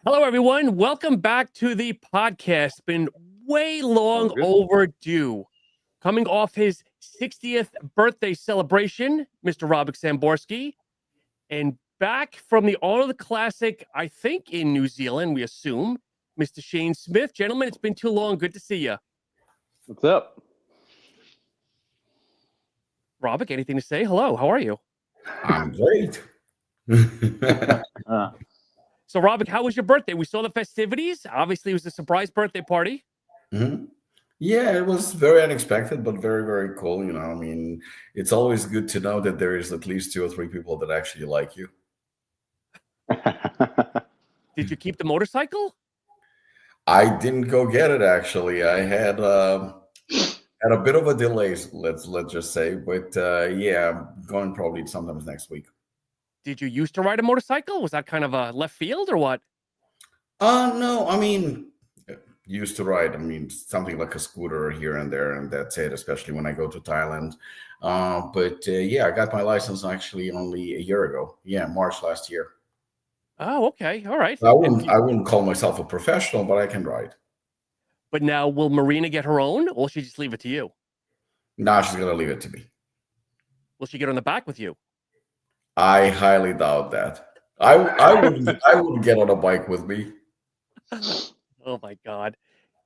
Hello, everyone. Welcome back to the podcast. Been way long overdue. Coming off his 60th birthday celebration, Mr. Robik Samborski, and back from the Arnold Classic, I think in New Zealand, we assume, Mr. Shane Smith. Gentlemen, it's been too long. Good to see you. What's up? Robik, anything to say? Hello, how are you? I'm great. So, Robik, how was your birthday? We saw the festivities. Obviously, it was a surprise birthday party. Mm-hmm. Yeah, it was very unexpected, but very, very cool. I mean, it's always good to know that there is at least 2 or 3 people that actually like you. Did you keep the motorcycle? I didn't go get it, actually. I had a bit of a delay, let's just say. But yeah, I'm going probably sometimes next week. Did you used to ride a motorcycle? Was that kind of a left field or what? No, I mean, used to ride. I mean, something like a scooter here and there, and that's it, especially when I go to Thailand. But yeah, I got my license actually only a year ago. Yeah, March last year. Oh, okay. All right. I wouldn't call myself a professional, but I can ride. But now, will Marina get her own, or will she just leave it to you? Nah, she's going to leave it to me. Will she get on the back with you? I highly doubt that. I wouldn't get on a bike with me. Oh my God.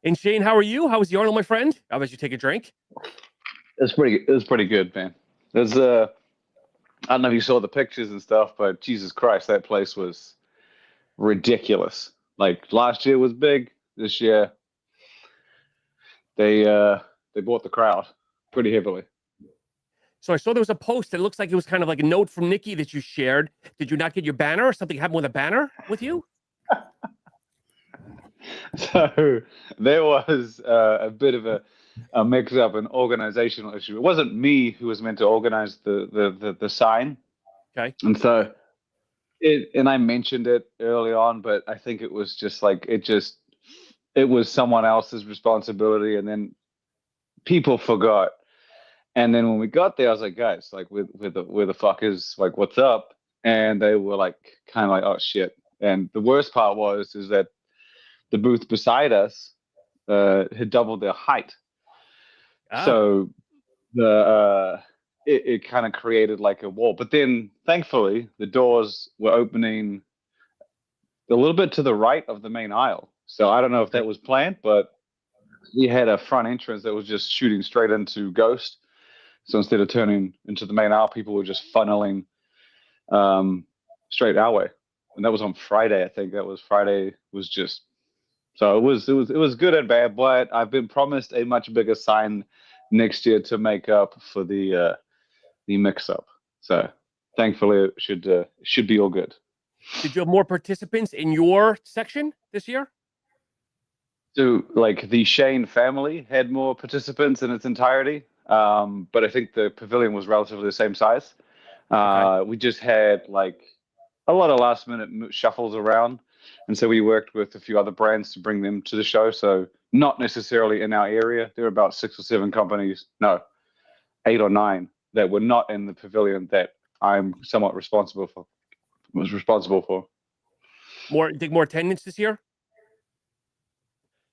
And Shane, how are you? How was the Arnold, my friend? How about you take a drink? It was pretty good, man. There's I don't know if you saw the pictures and stuff, but Jesus Christ, that place was ridiculous. Like last year was big. This year they bought the crowd pretty heavily. So I saw there was a post that looks like it was kind of like a note from Nikki that you shared. Did you not get your banner, or something happened with a banner with you? So there was a bit of a mix-up, an organizational issue. It wasn't me who was meant to organize the sign. Okay. And so and I mentioned it early on, but I think it was just like it was someone else's responsibility, and then people forgot. And then when we got there, I was like, guys, like, where the fuck is, like, what's up? And they were like, kind of like, oh shit. And the worst part is that the booth beside us had doubled their height. Oh. So it kind of created like a wall. But then thankfully the doors were opening a little bit to the right of the main aisle. So I don't know if that was planned, but we had a front entrance that was just shooting straight into Ghost. So instead of turning into the main aisle, people were just funneling straight our way. And that was on Friday, I think. Friday was just. So it was good and bad, but I've been promised a much bigger sign next year to make up for the mix-up. So thankfully, it should be all good. Did you have more participants in your section this year? So, like, the Shane family had more participants in its entirety, but I think the pavilion was relatively the same size. Okay. We just had like a lot of last-minute shuffles around. And so we worked with a few other brands to bring them to the show. So not necessarily in our area. There were about 6 or 7 companies, no, 8 or 9 that were not in the pavilion that I'm somewhat responsible for. More attendance this year?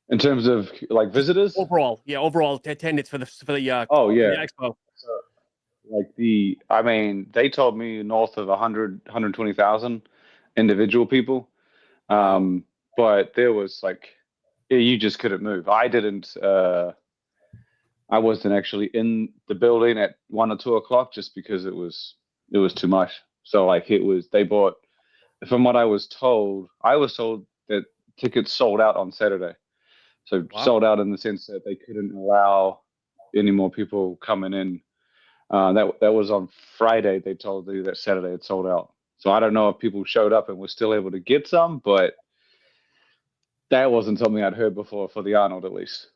In terms of like visitors? Overall attendance for the for the expo. Like they told me north of 120,000 individual people. But there was like, you just couldn't move. I wasn't actually in the building at 1 or 2 o'clock just because it was too much. So like they bought, from what I was told that tickets sold out on Saturday. So sold out in the sense that they couldn't allow any more people coming in. That was on Friday. They told me that Saturday it sold out. So I don't know if people showed up and were still able to get some, but that wasn't something I'd heard before for the Arnold, at least.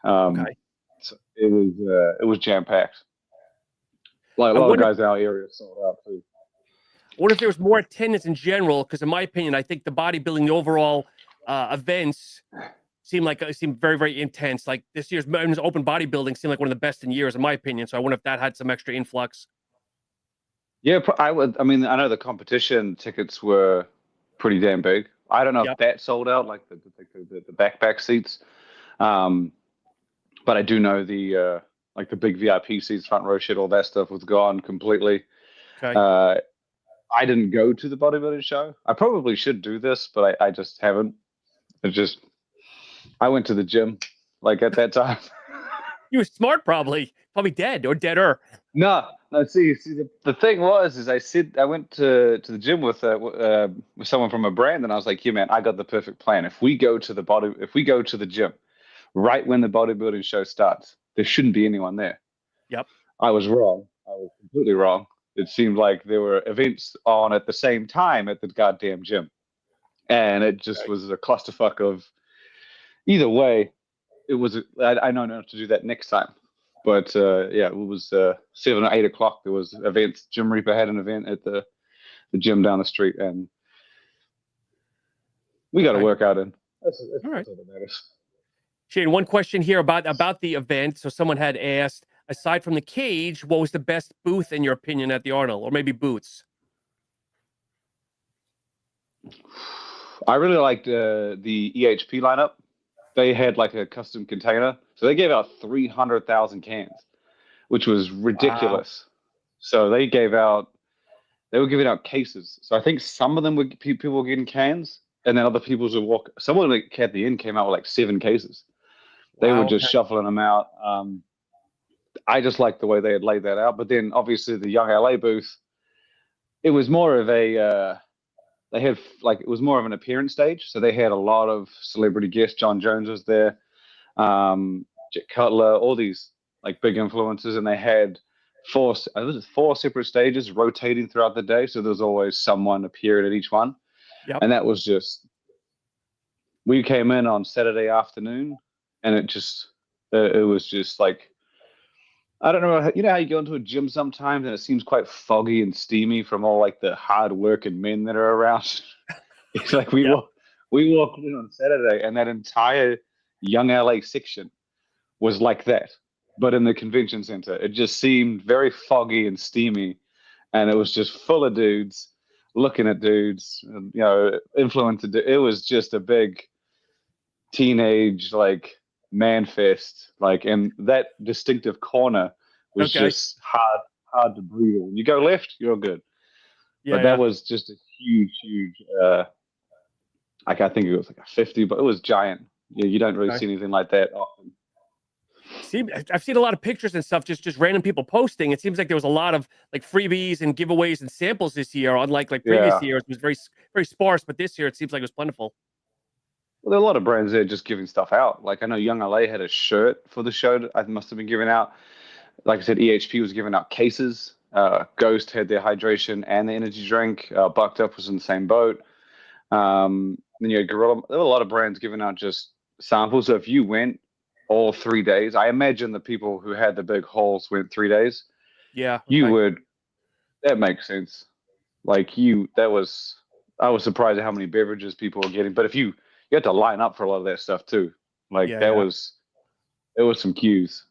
Okay. So it was jam packed. Like a lot of guys in our area sold out too. I wonder if there was more attendance in general, because in my opinion, I think the bodybuilding, the overall events seemed very, very intense. Like this year's open bodybuilding seemed like one of the best in years, in my opinion. So I wonder if that had some extra influx. Yeah, I know the competition tickets were pretty damn big. I don't know if that sold out, like the backpack seats. But I do know the like the big VIP seats, front row shit, all that stuff was gone completely. Okay. I didn't go to the bodybuilding show. I probably should do this, but I just haven't. I went to the gym like at that time. You were smart, probably dead or deader. No. See, the thing was, I went to the gym with someone from a brand, and I was like, "Yeah, man, I got the perfect plan. If we go to the gym right when the bodybuilding show starts, there shouldn't be anyone there." Yep. I was wrong. I was completely wrong. It seemed like there were events on at the same time at the goddamn gym, and it just was a clusterfuck of. Either way, it was. I know not to do that next time. But yeah, it was 7 or 8 o'clock. There was events. Jim Reaper had an event at the gym down the street, and we got to work out in. That's all right. all that matters. Shane, one question here about the event. So someone had asked, aside from the cage, what was the best booth in your opinion at the Arnold, or maybe booths? I really liked the EHP lineup. They had like a custom container, so they gave out 300,000 cans, which was ridiculous. Wow. So they were giving out cases. So I think some of them were people were getting cans, and then other people would walk. Someone at the end came out with like 7 cases. They were just shuffling them out. I just liked the way they had laid that out. But then obviously the Young LA booth, it was more of a. They had it was more of an appearance stage, so they had a lot of celebrity guests. John Jones was there, Jet Cutler, all these like big influencers, and they had 4 separate stages rotating throughout the day. So there was always someone appearing at each one, and that was just. We came in on Saturday afternoon, and it was just like. I don't know. You know how you go into a gym sometimes and it seems quite foggy and steamy from all like the hard working men that are around. It's like we walked in on Saturday, and that entire Young LA section was like that, but in the convention center. It just seemed very foggy and steamy, and it was just full of dudes looking at dudes, influencer. It was just a big teenage man fest, and that distinctive corner was just hard to breathe. When you go left, you're good. But that was just a huge I think it was like a 50, but it was giant. You don't really see anything like that often. I've seen a lot of pictures and stuff, just random people posting. It seems like there was a lot of freebies and giveaways and samples this year, unlike previous years. It was very, very sparse, but this year it seems like it was plentiful. Well, there are a lot of brands there just giving stuff out. Like I know Young LA had a shirt for the show that I must have been giving out. Like I said, EHP was giving out cases. Ghost had their hydration and the energy drink. Bucked Up was in the same boat. Then you had Gorilla. There were a lot of brands giving out just samples. So if you went all 3 days, I imagine the people who had the big hauls went 3 days. Yeah. You would. That makes sense. I was surprised at how many beverages people were getting. But if you had to line up for a lot of that stuff too. It was some queues.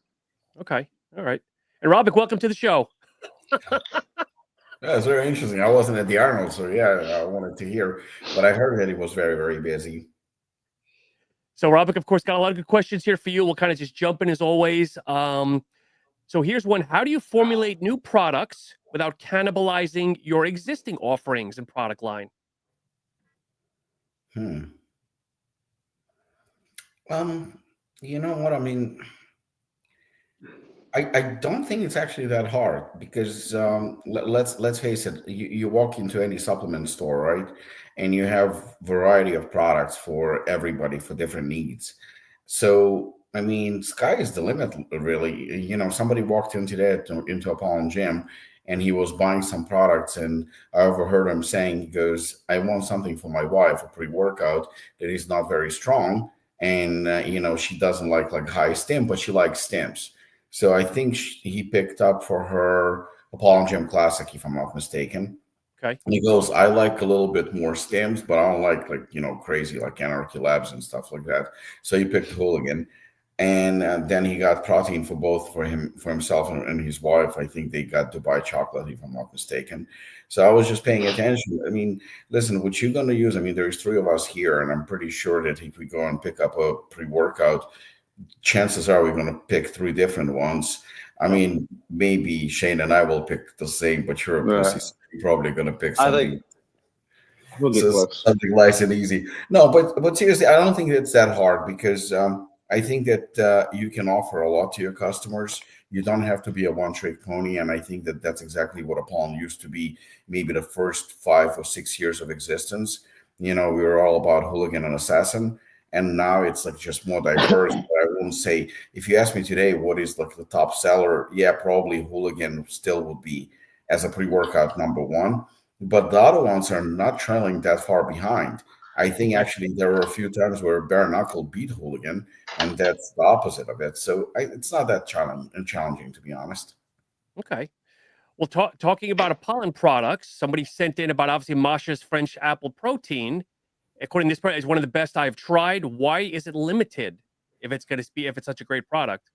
Okay. All right. And Robik, welcome to the show. Yeah, it's very interesting. I wasn't at the Arnold, so I wanted to hear, but I heard that it was very, very busy. So Robik, of course, got a lot of good questions here for you. We'll kind of just jump in as always. So here's one. How do you formulate new products without cannibalizing your existing offerings and product line? You know what I mean? I don't think it's actually that hard because let's face it. You walk into any supplement store, right, and you have variety of products for everybody for different needs. So I mean, sky is the limit, really. Somebody walked in today into Apollon gym, and he was buying some products, and I overheard him saying, he goes, "I want something for my wife, a pre-workout that is not very strong, and she doesn't like high stim, but she likes stims." So I think he picked up for her Apollon Gym Classic, if I'm not mistaken. Okay. And he goes, "I like a little bit more stims, but I don't like crazy like Anarchy Labs and stuff like that." So he picked Hooligan. And then he got protein for both, for himself and his wife. I think they got Dubai chocolate, if I'm not mistaken. So I was just paying attention. I mean, listen, what you're going to use, I mean, there's three of us here, and I'm pretty sure that if we go and pick up a pre-workout, chances are we're going to pick three different ones. I mean, maybe Shane and I will pick the same, but you're a pussy, so you're probably going to pick something. I think we'll get So close. something nice and easy. No, but seriously, I don't think it's that hard, because I think that you can offer a lot to your customers. You don't have to be a one-trick pony, and I think that that's exactly what Apollon used to be. Maybe the first 5 or 6 years of existence, we were all about hooligan and assassin, and now it's like just more diverse. But I wouldn't say, if you ask me today what is like the top seller, yeah, probably hooligan still would be as a pre-workout number one. But the other ones are not trailing that far behind. I think actually there were a few times where bare knuckle beat hooligan, and that's the opposite of it. So it's not that challenging, to be honest. Okay. Well, talking about Apollon products, somebody sent in about obviously Masha's French Apple Protein. According to this product, is one of the best I've tried. Why is it limited if it's such a great product?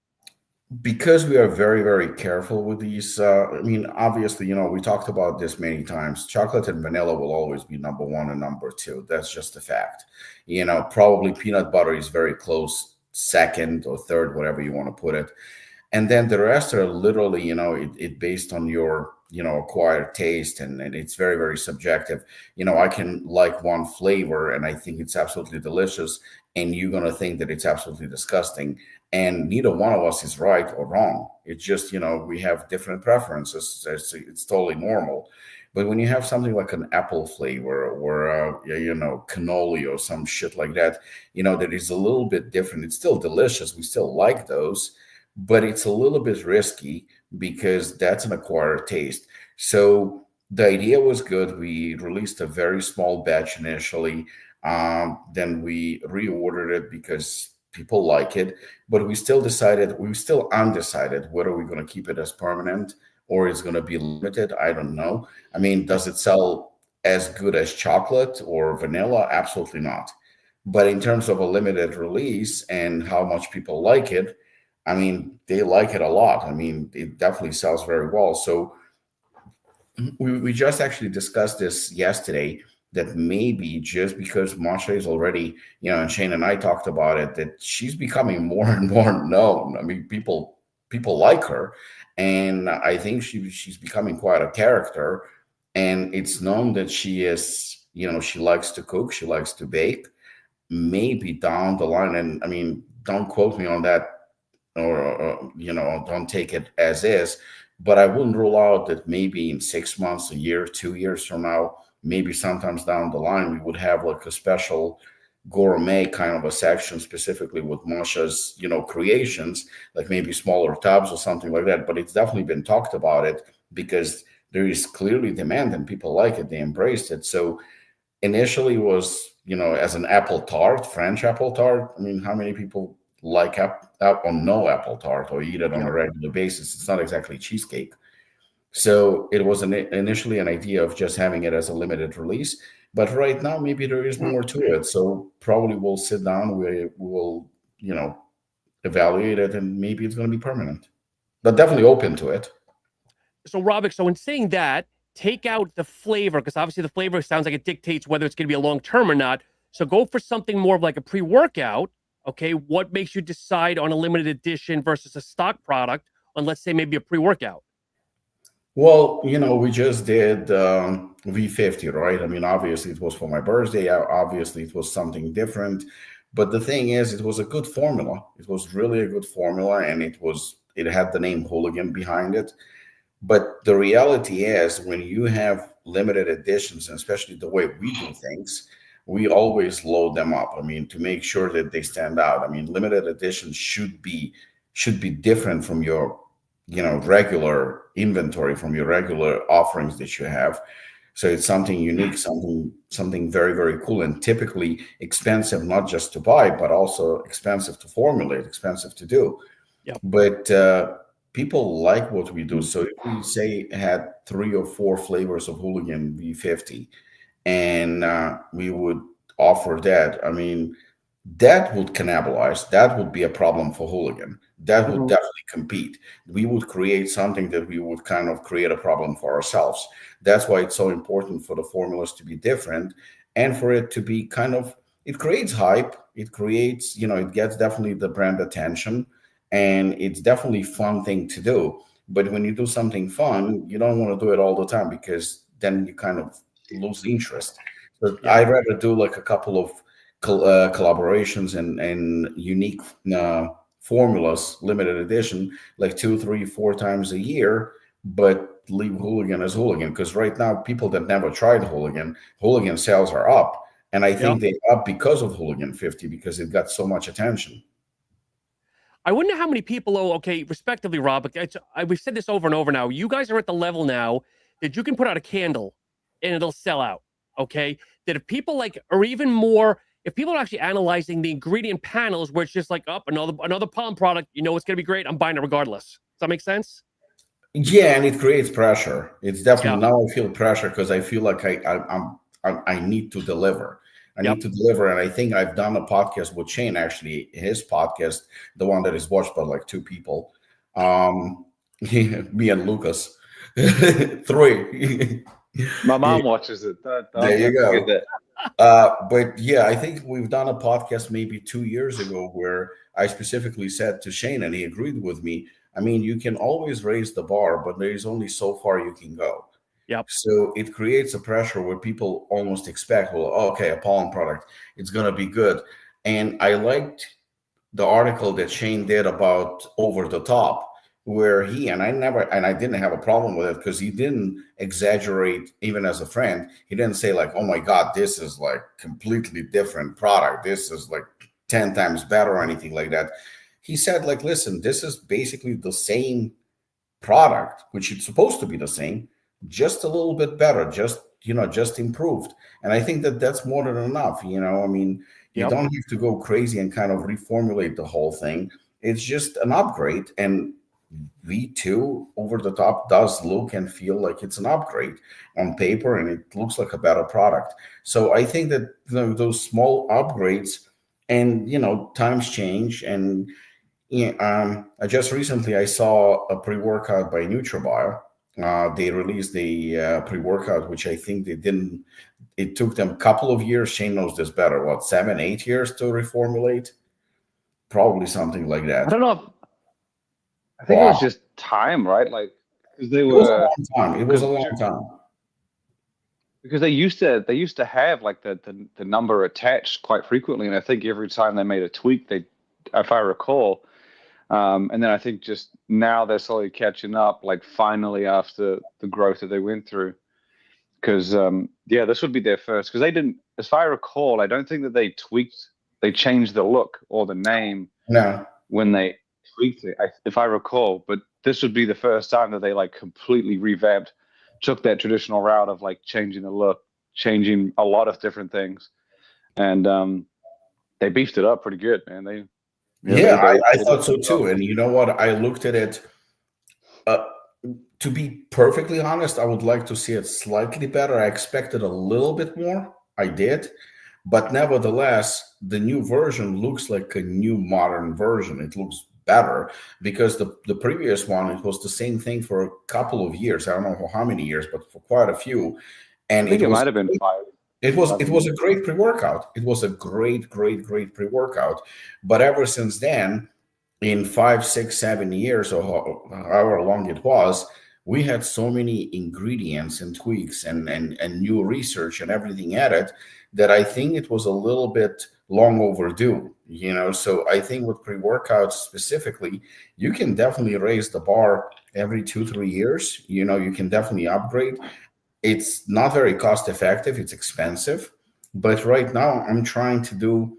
Because we are very, very careful with these. I mean, obviously, we talked about this many times. Chocolate and vanilla will always be number one and number two. That's just a fact. Probably peanut butter is very close second or third, whatever you want to put it. And then the rest are literally, it based on your, acquired taste, and it's very, very subjective. I can like one flavor and I think it's absolutely delicious, and you're going to think that it's absolutely disgusting. And neither one of us is right or wrong. It's just, we have different preferences. It's totally normal. But when you have something like an apple flavor or, cannoli or some shit like that, that is a little bit different. It's still delicious. We still like those, but it's a little bit risky because that's an acquired taste. So the idea was good. We released a very small batch initially. Then we reordered it because people like it, but we're still undecided whether we're going to keep it as permanent or it's going to be limited. I don't know. I mean, does it sell as good as chocolate or vanilla? Absolutely not. But in terms of a limited release and how much people like it, I mean, they like it a lot. I mean, it definitely sells very well. So we just actually discussed this yesterday, that maybe just because Masha is already, and Shane and I talked about it, that she's becoming more and more known. I mean, people like her, and I think she's becoming quite a character. And it's known that she is, she likes to cook, she likes to bake. Maybe down the line, and I mean, don't quote me on that, or don't take it as is, but I wouldn't rule out that maybe in 6 months, a year, 2 years from now, maybe sometimes down the line, we would have like a special gourmet kind of a section specifically with Masha's, creations, like maybe smaller tubs or something like that. But it's definitely been talked about it because there is clearly demand and people like it. They embraced it. So initially was, as an apple tart, French apple tart. I mean, how many people like or no apple tart or eat it on a regular basis? It's not exactly cheesecake. So it was initially an idea of just having it as a limited release, but right now maybe there is more to it. So probably we'll sit down, we will, evaluate it, and maybe it's going to be permanent. But definitely open to it. So Robik, so in saying that, take out the flavor, because obviously the flavor sounds like it dictates whether it's going to be a long term or not. So go for something more of like a pre-workout. Okay, what makes you decide on a limited edition versus a stock product on, let's say, maybe a pre-workout? Well, we just did V50, right? I mean, obviously it was for my birthday. Obviously it was something different. But the thing is, it was a good formula. It was really a good formula, and it had the name Hooligan behind it. But the reality is, when you have limited editions, and especially the way we do things, we always load them up. I mean, to make sure that they stand out. I mean, limited editions should be different from your regular inventory, from your regular offerings that you have. So it's something unique, something very, very cool, and typically expensive, not just to buy, but also expensive to formulate, expensive to do. Yep. But people like what we do. So if we say had 3 or 4 flavors of Hooligan V50, and we would offer that, I mean, that would cannibalize. That would be a problem for Hooligan. That would Mhm. definitely compete. We would create something that we would kind of create a problem for ourselves. That's why it's so important for the formulas to be different and for it to be kind of, it creates hype. It creates, it gets definitely the brand attention, and it's definitely fun thing to do. But when you do something fun, you don't want to do it all the time because then you kind of lose interest. So Yeah. I'd rather do like a couple of collaborations and unique formulas, limited edition, like 2, 3, 4 times a year, but leave Hooligan as Hooligan. Because right now, people that never tried Hooligan sales are up. And I Yeah. think they're up because of Hooligan 50, because it got so much attention. I wonder how many people, okay, respectively, Robik, we've said this over and over now. You guys are at the level now that you can put out a candle and it'll sell out, okay? That if people or even more, if people are actually analyzing the ingredient panels where it's just like, up another palm product, it's going to be great. I'm buying it regardless. Does that make sense? Yeah, and it creates pressure. It's definitely, Yeah. now I feel pressure because I feel like I need to deliver. I Yep. need to deliver, and I think I've done a podcast with Shane. Actually, his podcast, the one that is watched by like 2 people, me and Lucas, 3. My mom watches it. There you Don't forget go. that. But yeah, I think we've done a podcast maybe 2 years ago where I specifically said to Shane, and he agreed with me. I mean, you can always raise the bar, but there is only so far you can go. Yep. So it creates a pressure where people almost expect, well, okay, a pollen product, it's going to be good. And I liked the article that Shane did about Over the Top, where I didn't have a problem with it because he didn't exaggerate. Even as a friend, he didn't say like, oh my God, this is like completely different product, this is like 10 times better or anything like that. He said like, listen, this is basically the same product, which it's supposed to be the same, just a little bit better, just improved. And I think that that's more than enough. I mean, you Yep. don't have to go crazy and kind of reformulate the whole thing. It's just an upgrade. And V2 Over the Top does look and feel like it's an upgrade on paper, and it looks like a better product. So I think that those small upgrades, and times change, and yeah, I just recently I saw a pre-workout by NutriBio. They released the pre-workout, which I think they didn't. It took them a couple of years. Shane knows this better. What, 7, 8 years to reformulate? Probably something like that. I don't know. I think it was just time, right? Like, because they were. It was a long time. It was a long time. Because they used to have like the number attached quite frequently, and I think every time they made a tweak, if I recall. And then I think just now they're slowly catching up, like finally after the growth that they went through. Because, this would be their first. Because they didn't, as I recall, I don't think that they changed the look or the name when they tweaked it, if I recall. But this would be the first time that they like completely revamped, took that traditional route of like changing the look, changing a lot of different things. And they beefed it up pretty good, man. I thought so too. And you know what? I looked at it. To be perfectly honest, I would like to see it slightly better. I expected a little bit more. I did. But nevertheless, the new version looks like a new modern version. It looks better because the previous one, it was the same thing for a couple of years. I don't know for how many years, but for quite a few. And I think it might have been 5. It was a great pre-workout. It was a great pre-workout. But ever since then, in 5, 6, 7 years, or however long it was, we had so many ingredients and tweaks and new research and everything added that I think it was a little bit long overdue. So I think with pre-workouts specifically, you can definitely raise the bar every 2, 3 years. You can definitely upgrade. It's not very cost effective. It's expensive. But right now I'm trying to do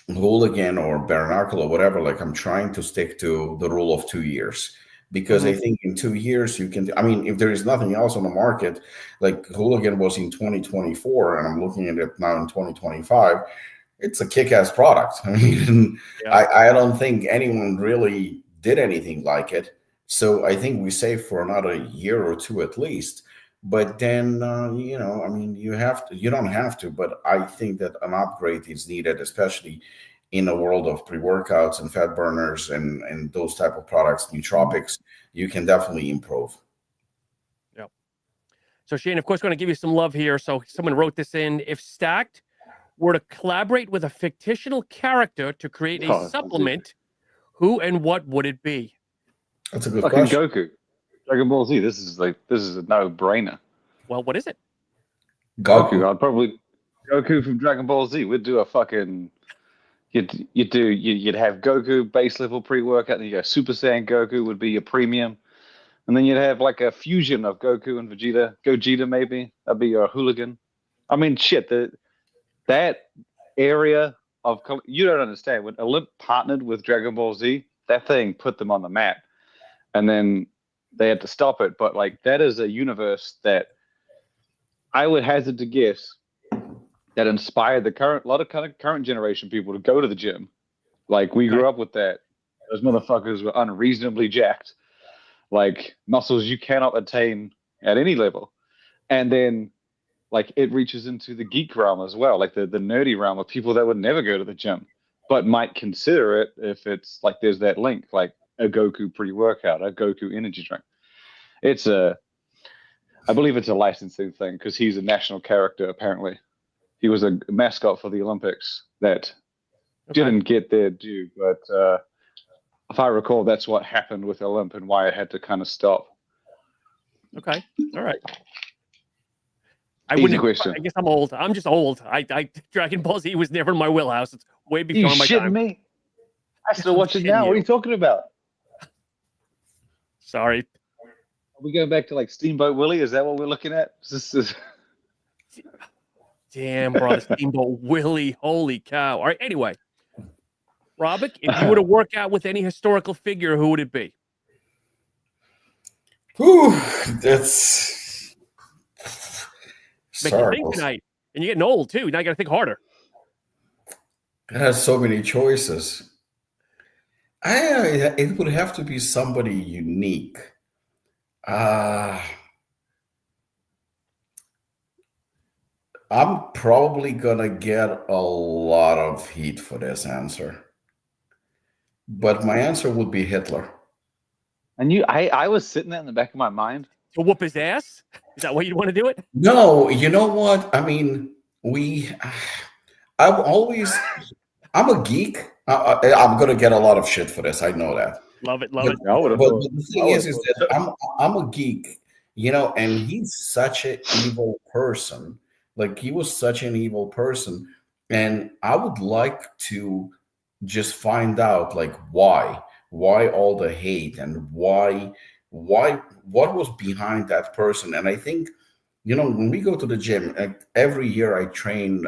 Hooligan or bare knuckle or whatever. Like I'm trying to stick to the rule of 2 years, because I think in 2 years you can, I mean, if there is nothing else on the market, like Hooligan was in 2024 and I'm looking at it now in 2025, it's a kick-ass product. I mean, I don't think anyone really did anything like it. So I think we save for another year or two at least. But then, I mean, you don't have to, but I think that an upgrade is needed, especially in a world of pre-workouts and fat burners and those type of products, nootropics. You can definitely improve. Yeah. So Shane, of course, going to give you some love here. So someone wrote this in. If Stacked were to collaborate with a fictional character to create a supplement, who and what would it be? That's a good fucking question. Goku. Dragon Ball Z. This is a no-brainer. Well, what is it? Goku. I'd probably Goku from Dragon Ball Z. We'd do a fucking you'd have Goku base level pre-workout, and you go Super Saiyan Goku would be your premium. And then you'd have like a fusion of Goku and Gogeta maybe. That'd be your hooligan. I mean, shit, that area of you don't understand. When Olymp partnered with Dragon Ball Z, that thing put them on the map. And then they had to stop it. But like that is a universe that I would hazard to guess that inspired a lot of current generation people to go to the gym. Like we grew up with that. Those motherfuckers were unreasonably jacked, like muscles you cannot attain at any level. And then like it reaches into the geek realm as well, like the nerdy realm of people that would never go to the gym, but might consider it if it's like there's that link, like a Goku pre-workout, a Goku energy drink. I believe it's a licensing thing because he's a national character apparently. He was a mascot for the Olympics that didn't get their due, but if I recall, that's what happened with Olymp and why it had to kind of stop. Okay, all right. Easy question. I guess I'm old. I'm just old. I Dragon Ball Z was never in my wheelhouse. It's way before my time. You shitting me? I still watch it now. What are you talking about? Sorry. Are we going back to like Steamboat Willie? Is that what we're looking at? Damn, bro, Steamboat Willie. Holy cow. All right, anyway. Robik, if you were to work out with any historical figure, who would it be? Whew, that's... Make you think tonight. And you're getting old, too. Now you got to think harder. It has so many choices. It would have to be somebody unique. I'm probably gonna get a lot of heat for this answer, but my answer would be Hitler. And I was sitting there in the back of my mind to whoop his ass. Is that why you want to do it? No, you know what? I mean, I'm a geek. I'm gonna get a lot of shit for this. I know that. Love it. Love but, it. But the thing is that I'm a geek, and he's such an evil person. Like he was such an evil person, and I would like to just find out like why all the hate and why what was behind that person. And I think when we go to the gym every year, I train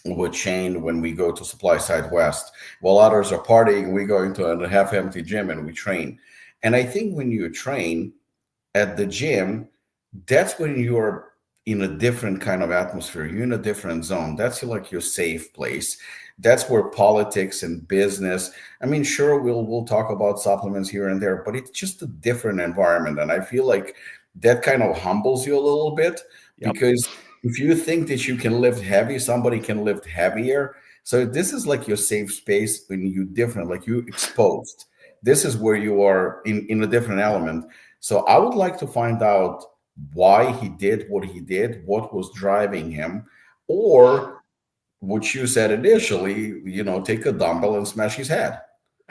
with Shane when we go to Supply Side West while others are partying. We go into a half empty gym and we train. And I think when you train at the gym, that's when you're in a different kind of atmosphere. You're in a different zone. That's like your safe place. That's where politics and business. I mean, sure, we'll talk about supplements here and there, but it's just a different environment. And I feel like that kind of humbles you a little bit because if you think that you can lift heavy, somebody can lift heavier. So this is like your safe space when you different, like you exposed. This is where you are in a different element. So I would like to find out why he did what he did, what was driving him, or what you said initially, take a dumbbell and smash his head.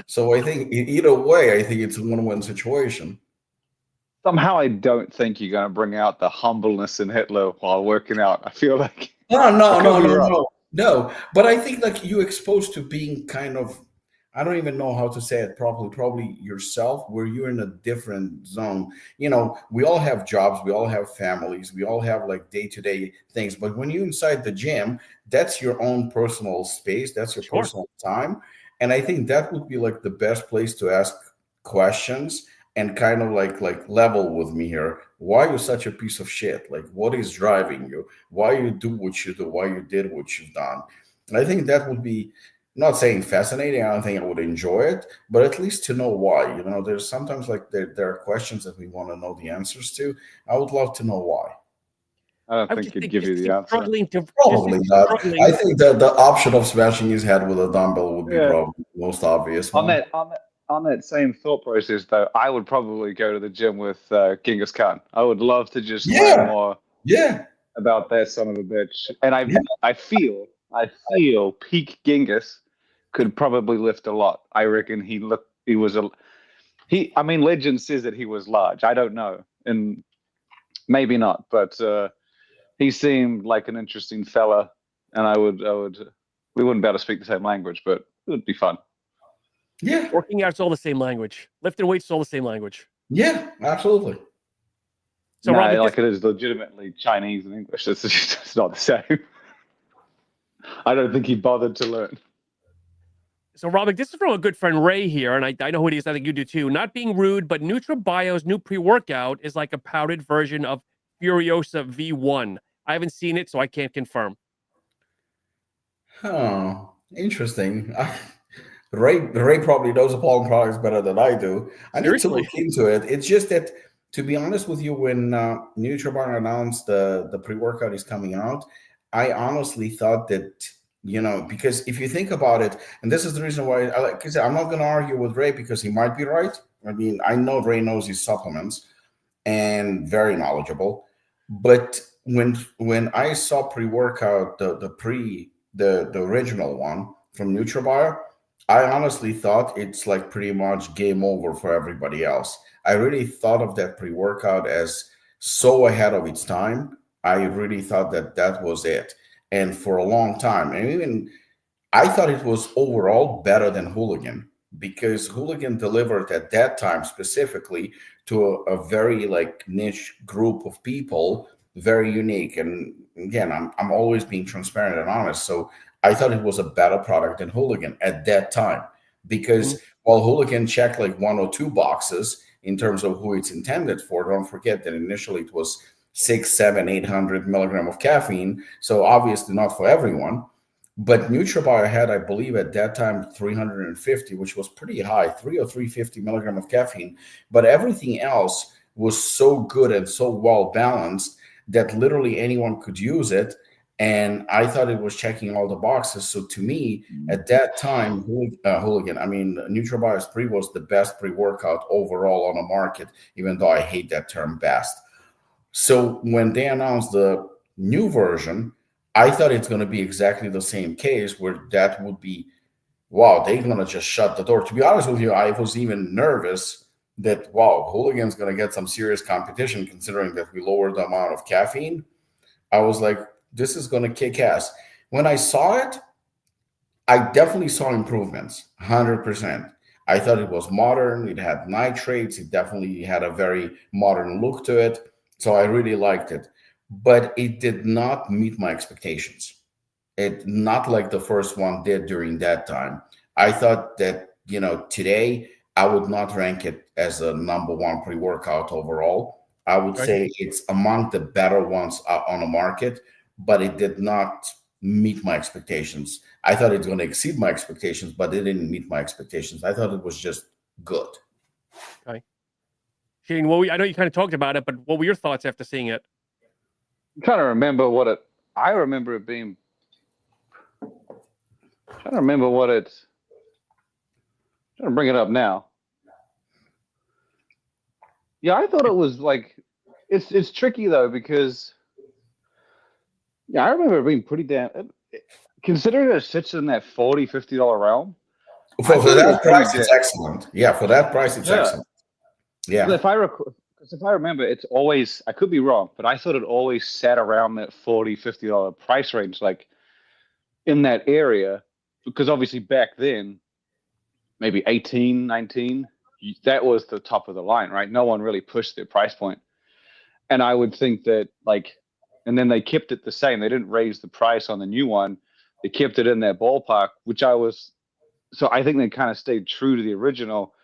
So I think either way, I think it's a win-win situation. Somehow I don't think you're going to bring out the humbleness in Hitler while working out. I feel like... No. But I think like you exposed to being kind of, I don't even know how to say it properly, probably yourself, where you're in a different zone. We all have jobs, we all have families, we all have like day-to-day things. But when you're inside the gym, that's your own personal space, that's your personal time. And I think that would be like the best place to ask questions and kind of like level with me here. Why are you such a piece of shit? Like, what is driving you? Why you do what you do? Why you did what you've done? And I think that would be not saying fascinating. I don't think I would enjoy it, but at least to know why. There's sometimes like there are questions that we want to know the answers to. I would love to know why. I don't think he'd give you the answer. Struggling to Probably not. I think that the option of smashing his head with a dumbbell would be probably the most obvious one. On that same thought process, though, I would probably go to the gym with Genghis Khan. I would love to just learn more about that son of a bitch. And I feel peak Genghis could probably lift a lot. I reckon legend says that he was large. I don't know, and maybe not, but he seemed like an interesting fella, and we wouldn't be able to speak the same language, but it would be fun. Yeah. Working out's all the same language. Lifting weights is all the same language. Yeah, absolutely. So Robik, it is legitimately Chinese and English. It's not the same. I don't think he bothered to learn. So Robik, this is from a good friend Ray here, and I know who it is. I think you do too. Not being rude, but NutraBio's new pre-workout is like a powdered version of Furiosa V1. I haven't seen it, so I can't confirm. Oh, interesting. Ray probably knows Apollon products better than I do. I need to look into it. It's just that, to be honest with you, when NutraBio announced the pre-workout is coming out, I honestly thought that, because if you think about it, and this is the reason why, because I'm not going to argue with Ray because he might be right. I mean, I know Ray knows his supplements and very knowledgeable. But when I saw pre-workout, the original one from NutraBio, I honestly thought it's like pretty much game over for everybody else. I really thought of that pre-workout as so ahead of its time. I really thought that was it. And for a long time, and even I thought it was overall better than Hooligan, because Hooligan delivered at that time specifically to a very like niche group of people, very unique. And again, I'm always being transparent and honest. So I thought it was a better product than Hooligan at that time, because while Hooligan checked like 1 or 2 boxes in terms of who it's intended for, don't forget that initially it was 600, 700, 800 milligram of caffeine. So obviously not for everyone. But NutraBio had, I believe at that time, 350, which was pretty high, 350 milligram of caffeine. But everything else was so good and so well balanced that literally anyone could use it. And I thought it was checking all the boxes. So to me, at that time, NutraBio's pre was the best pre-workout overall on the market, even though I hate that term best. So when they announced the new version, I thought it's going to be exactly the same case where that would be, wow, they're going to just shut the door. To be honest with you, I was even nervous that, wow, Hooligan's going to get some serious competition considering that we lowered the amount of caffeine. I was like, this is going to kick ass. When I saw it, I definitely saw improvements, 100%. I thought it was modern. It had nitrates. It definitely had a very modern look to it. So I really liked it. But it did not meet my expectations. It not like the first one did during that time. I thought that, today I would not rank it as a #1 pre-workout overall. I would say it's among the better ones on the market, but it did not meet my expectations. I thought it's going to exceed my expectations, but it didn't meet my expectations. I thought it was just good. Okay. Shane, I know you kind of talked about it, but what were your thoughts after seeing it? I'm trying to remember I remember it being. I'm trying to remember what it's. I'm trying to bring it up now. Yeah, I thought it was like, it's tricky though, because I remember it being pretty damn. Considering it sits in that $40, $50 realm. For that price, it's excellent. Yeah, for that price, it's excellent. Yeah. If I remember, it's always, I could be wrong, but I thought it always sat around that $40, $50 price range, like in that area, because obviously back then, maybe 18, 19, that was the top of the line, right? No one really pushed their price point. And I would think that and then they kept it the same. They didn't raise the price on the new one. They kept it in that ballpark, so I think they kind of stayed true to the original.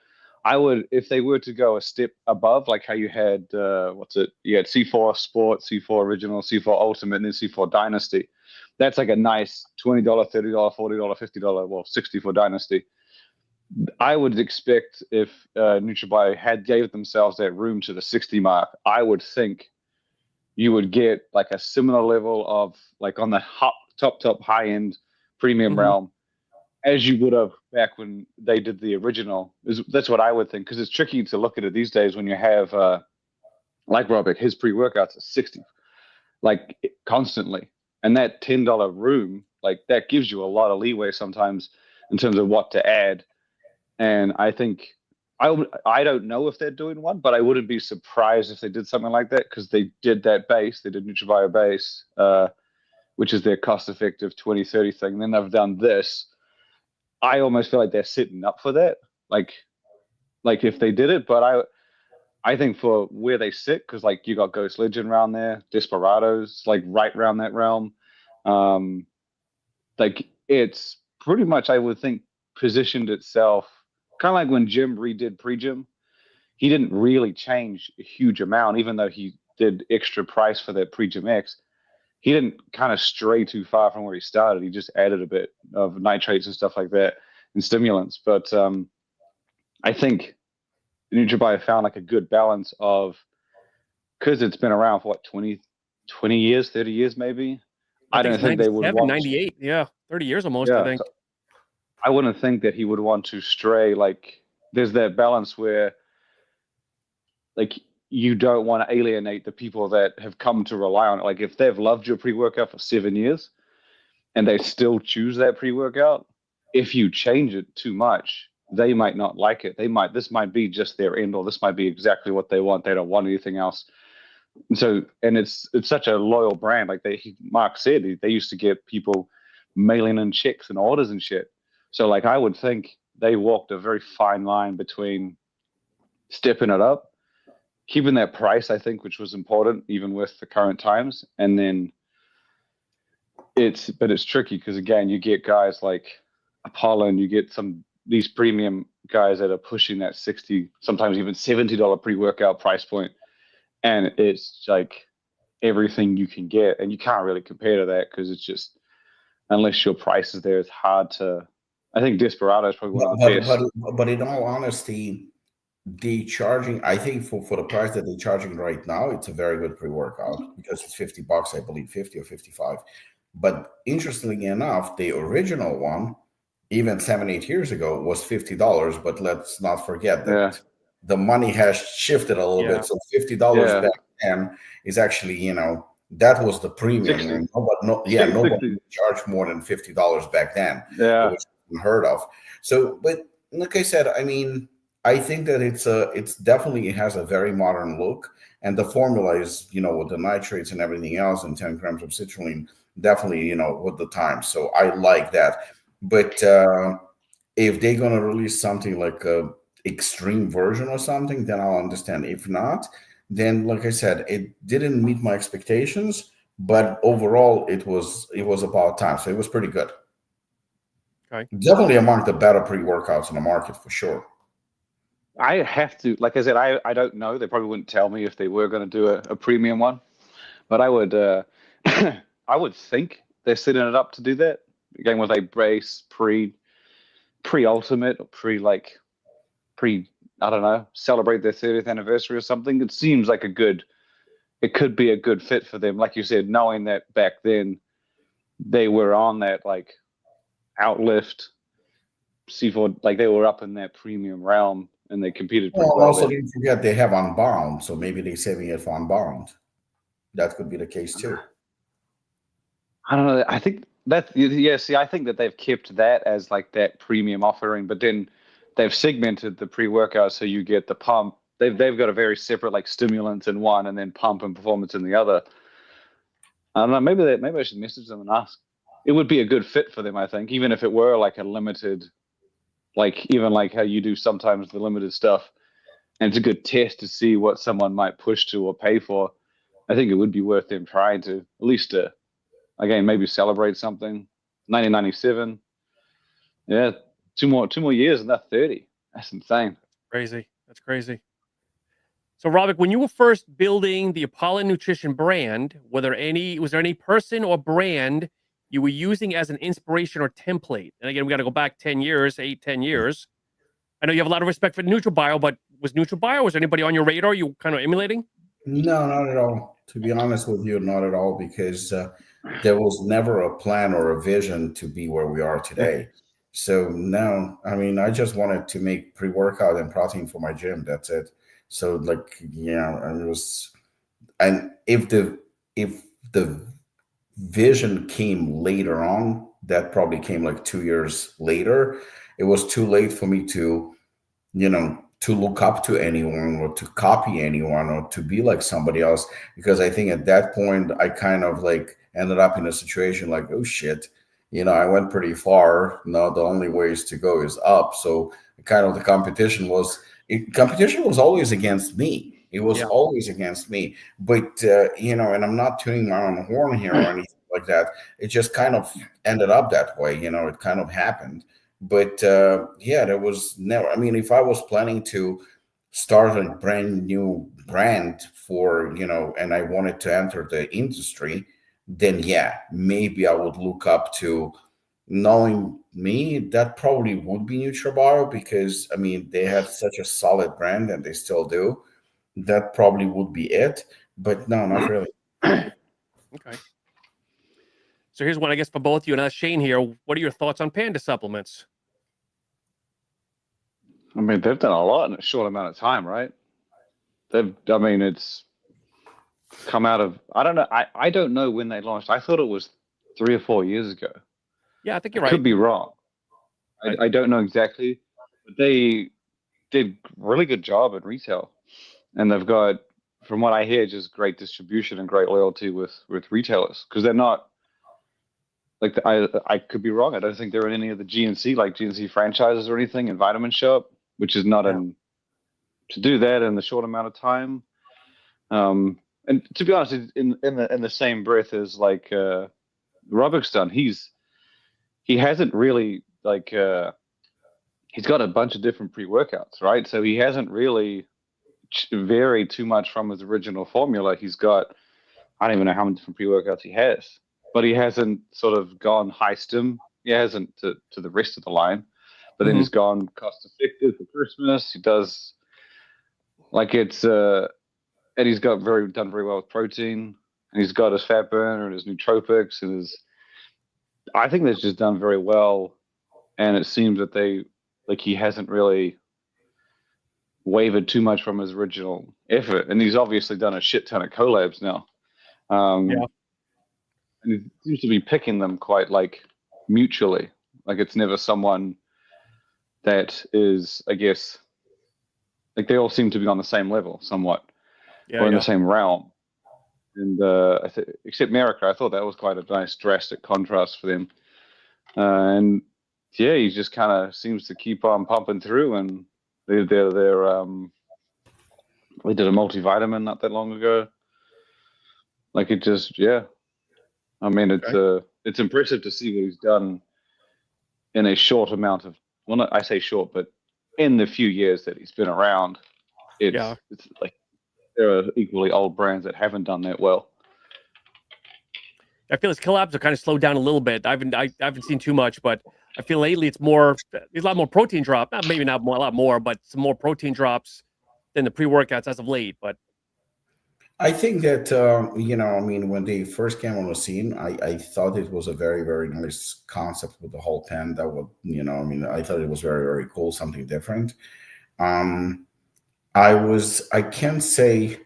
I would, if they were to go a step above, like how you had, you had C4 Sport, C4 Original, C4 Ultimate, and then C4 Dynasty. that's like a nice $20, $30, $40, $50, well, $60 for Dynasty. I would expect if NutraBio had gave themselves that room to the 60 mark, I would think you would get like a similar level of like on the top high end premium realm as you would have back when they did the original. That's what I would think, because it's tricky to look at it these days when you have like Robik, his pre-workouts are 60 like constantly, and that $10 room, like that gives you a lot of leeway sometimes in terms of what to add. And I think I don't know if they're doing one, but I wouldn't be surprised if they did something like that, because they did that base. They did NutraBio base, which is their cost-effective 20-30 thing. Then they've done this. I almost feel like they're sitting up for that, like if they did it. But I think for where they sit, because like you got Ghost Legend around there, Desperados, like right around that realm. Like it's pretty much, I would think, positioned itself kind of like when Jim redid pre-gym. He didn't really change a huge amount, even though he did extra price for that pre-gym X. He didn't kind of stray too far from where he started. He just added a bit of nitrates and stuff like that and stimulants. But I think NutraBio found like a good balance of, because it's been around for what, 20 years, 30 years maybe. I don't think they would want 98, yeah, 30 years almost, yeah, I think. So I wouldn't think that he would want to stray. Like there's that balance where like you don't want to alienate the people that have come to rely on it. Like if they've loved your pre-workout for 7 years and they still choose that pre-workout, if you change it too much, they might not like it. This might be just their end, or this might be exactly what they want. They don't want anything else. And it's such a loyal brand. Like Mark said, they used to get people mailing in checks and orders and shit. So like I would think they walked a very fine line between stepping it up, keeping that price, I think, which was important even with the current times. And then it's tricky because again, you get guys like Apollon, you get these premium guys that are pushing that $60, sometimes even $70 pre-workout price point. And it's like everything you can get, and you can't really compare to that because it's just, unless your price is there, it's hard to. I think Desperado is probably one of the best. But in all honesty, I think for the price that they're charging right now, it's a very good pre-workout because it's $50, I believe, 50 or 55. But interestingly enough, the original one, even 7-8 years ago, was $50. But let's not forget that the money has shifted a little bit. So $50 back then is actually, that was the premium. Nobody charged more than $50 back then. Yeah, which was unheard of. So, but like I said, I mean, I think that it's definitely, it has a very modern look, and the formula is, with the nitrates and everything else, and 10 grams of citrulline, definitely, with the time. So I like that. But if they're gonna release something like a extreme version or something, then I'll understand. If not, then like I said, it didn't meet my expectations, but overall it was about time. So it was pretty good. Okay. Definitely among the better pre-workouts in the market for sure. I have to, like I said, I don't know. They probably wouldn't tell me if they were going to do a premium one, but I would I would think they're setting it up to do that. Again, with a brace pre-ultimate or I don't know, celebrate their 30th anniversary or something. It seems like it could be a good fit for them. Like you said, knowing that back then they were on that like Outlift C4, like they were up in that premium realm and they competed pretty well. Also, don't forget they have Unbound, so maybe they're saving it for Unbound. That could be the case too. I don't know. I think that I think that they've kept that as like that premium offering, but then they've segmented the pre-workout so you get the pump. They've got a very separate like stimulants in one and then pump and performance in the other. I don't know. Maybe I should message them and ask. It would be a good fit for them, I think, even if it were like a limited, like even like how you do sometimes the limited stuff, and it's a good test to see what someone might push to or pay for. I think it would be worth them trying to at least again, maybe celebrate something. 1997. Yeah, two more years and that's 30. That's insane. Crazy. That's crazy. So, Robik, when you were first building the Apollon Nutrition brand, was there any person or brand you were using as an inspiration or template? And again, we got to go back 10 years, 10 years. I know you have a lot of respect for NutriBio, but was NutriBio, was there anybody on your radar you kind of emulating? No, not at all. To be honest with you, not at all, because there was never a plan or a vision to be where we are today. So no, I mean, I just wanted to make pre-workout and protein for my gym. That's it. So like, and it was, and if the vision came later on, that probably came like 2 years later. It was too late for me to, to look up to anyone or to copy anyone or to be like somebody else, because I think at that point I kind of like ended up in a situation like, oh shit, I went pretty far. Now the only ways to go is up. So kind of the competition was always against me. It was always against me. But and I'm not tuning my own horn here or anything like that. It just kind of ended up that way. It kind of happened. But there was never. I mean, if I was planning to start a brand new brand for, and I wanted to enter the industry, then maybe I would look up to, knowing me, that probably would be NutraBio, because I mean they have such a solid brand and they still do. That probably would be it. But no, not really. Okay. So here's one, I guess, for both you and us. Shane here. What are your thoughts on Panda Supplements? I mean, they've done a lot in a short amount of time, right? It's come out of, I don't know. I don't know when they launched. I thought it was 3 or 4 years ago. Yeah, I think you're right. Could be wrong. Right. I don't know exactly, but they did really good job at retail. And they've got, from what I hear, just great distribution and great loyalty with retailers, because they're not, like, I could be wrong. I don't think they're in any of the GNC franchises or anything in Vitamin Shop, which is not to do that in the short amount of time. And to be honest, in the same breath as like Robik's done, he hasn't really he's got a bunch of different pre-workouts, right? So he hasn't really varied too much from his original formula. He's got, I don't even know how many different pre-workouts he has, but he hasn't sort of gone high stim. He hasn't to the rest of the line, but then he's gone cost effective for Christmas. He does and he's done very well with protein, and he's got his fat burner and his nootropics and I think that's just done very well. And it seems that he hasn't really wavered too much from his original effort, and he's obviously done a shit ton of collabs now. And he seems to be picking them quite mutually. Like, it's never someone that is, I guess, they all seem to be on the same level somewhat, or in the same realm. And except America, I thought that was quite a nice drastic contrast for them. And he just kind of seems to keep on pumping through, and they did a multivitamin not that long ago. I mean, it's impressive to see what he's done in a short amount of, well, I say short, but in the few years that he's been around, it's like there are equally old brands that haven't done that well. I feel his collabs are kind of slowed down a little bit. I haven't seen too much, but I feel lately there's a lot more protein drop. Maybe not more, a lot more, but some more protein drops than the pre-workouts as of late. But I think that, I mean, when they first came on the scene, I thought it was a very, very nice concept with the whole pen. That would, I thought it was very, very cool, something different. I can't say,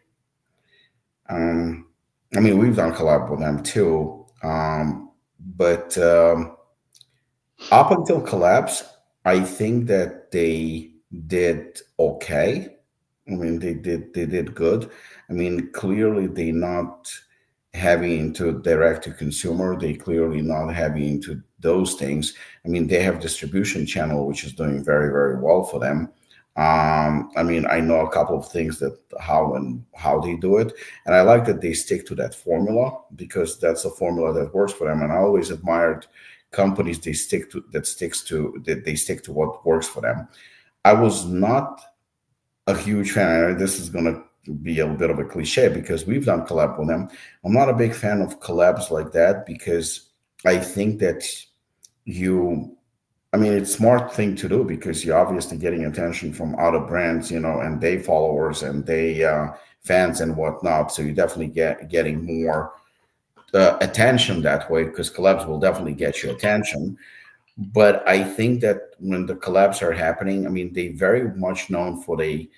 I mean, we've done collab with them too. But up until collabs, I think that they did okay. I mean, they did good. I mean, clearly they're not heavy into direct to consumer. They clearly not heavy into those things. I mean, they have distribution channel, which is doing very, very well for them. I mean, I know a couple of things that how they do it, and I like that they stick to that formula, because that's a formula that works for them. And I always admired companies they stick to what works for them. I was not a huge fan. This is going to be a bit of a cliche because we've done collab with them. I'm not a big fan of collabs like that, because I think that it's a smart thing to do because you're obviously getting attention from other brands, and they followers and they fans and whatnot. So you definitely getting more attention that way because collabs will definitely get you attention. But I think that when the collabs are happening, they very much known for the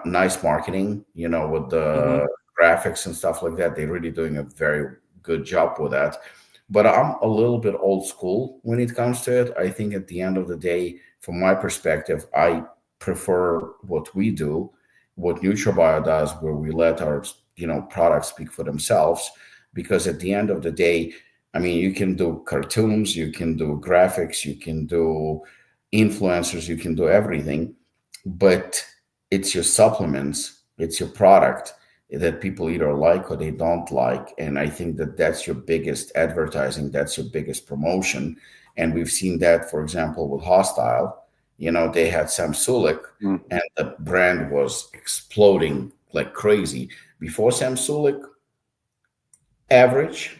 nice marketing, with Mm-hmm. the graphics and stuff like that. They're really doing a very good job with that. But I'm a little bit old school when it comes to it. I think at the end of the day, from my perspective, I prefer what we do, what NutraBio does, where we let our products speak for themselves. Because at the end of the day, you can do cartoons, you can do graphics, you can do influencers, you can do everything, but it's your supplements, it's your product that people either like or they don't like. And I think that that's your biggest advertising, that's your biggest promotion. And we've seen that, for example, with Hostile. They had Sam Sulik, and the brand was exploding like crazy. Before Sam Sulik, average,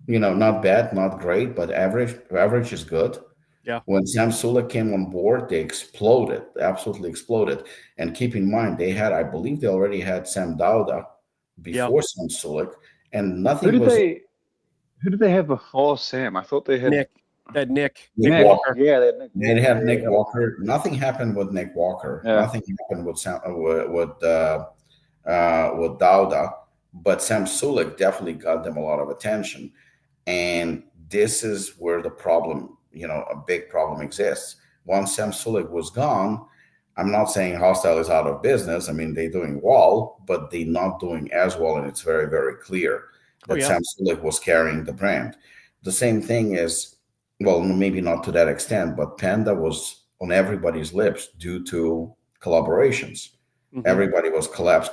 not bad, not great, but average. Average is good. Yeah. When Sam Sulik came on board, they exploded, absolutely exploded. And keep in mind, I believe they already had Sam Dauda before Sam Sulik, and nothing was Who did they have before Sam? I thought they had Nick. Nick Nick Walker. Yeah, they had Nick Walker. They had Nick Walker. Nothing happened with Nick Walker. Yeah. Nothing happened with with Dauda, but Sam Sulik definitely got them a lot of attention. And this is where the problem, a big problem exists. Once Sam Sulik was gone, I'm not saying Hostile is out of business. They're doing well, but they're not doing as well. And it's very, very clear that Sam Sulik was carrying the brand. The same thing is, well, maybe not to that extent, but Panda was on everybody's lips due to collaborations. Mm-hmm. Everybody was collabs.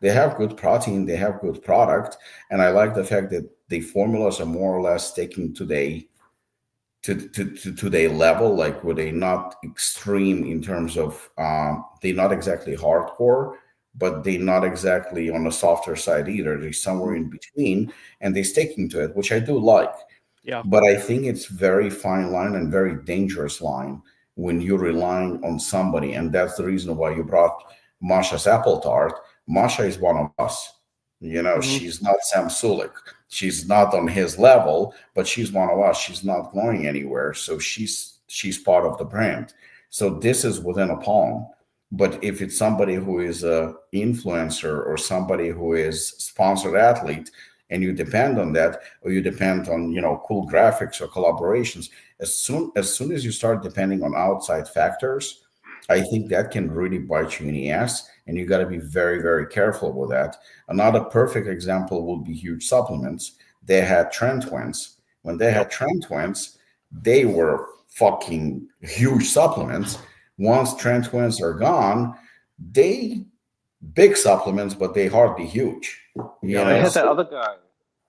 They have good protein, they have good product, and I like the fact that the formulas are more or less sticking to their level, like where they're not extreme in terms of they're not exactly hardcore, but they're not exactly on the softer side either. They're somewhere in between, and they're sticking to it, which I do like. Yeah. But I think it's very fine line and very dangerous line when you're relying on somebody. And that's the reason why you brought Masha's Apple Tart. Masha is one of us. She's not Sam Sulik. She's not on his level, but she's one of us. She's not going anywhere. So she's part of the brand. So this is within Apollon. But if it's somebody who is a influencer or somebody who is sponsored athlete, and you depend on that, or you depend on cool graphics or collaborations, as soon as you start depending on outside factors, I think that can really bite you in the ass, and you got to be very, very careful with that. Another perfect example would be Huge Supplements. They had Trend Twins. When they had Trend Twins, they were fucking huge supplements. Once Trend Twins are gone, they big supplements, but they hardly huge. They had that other guy.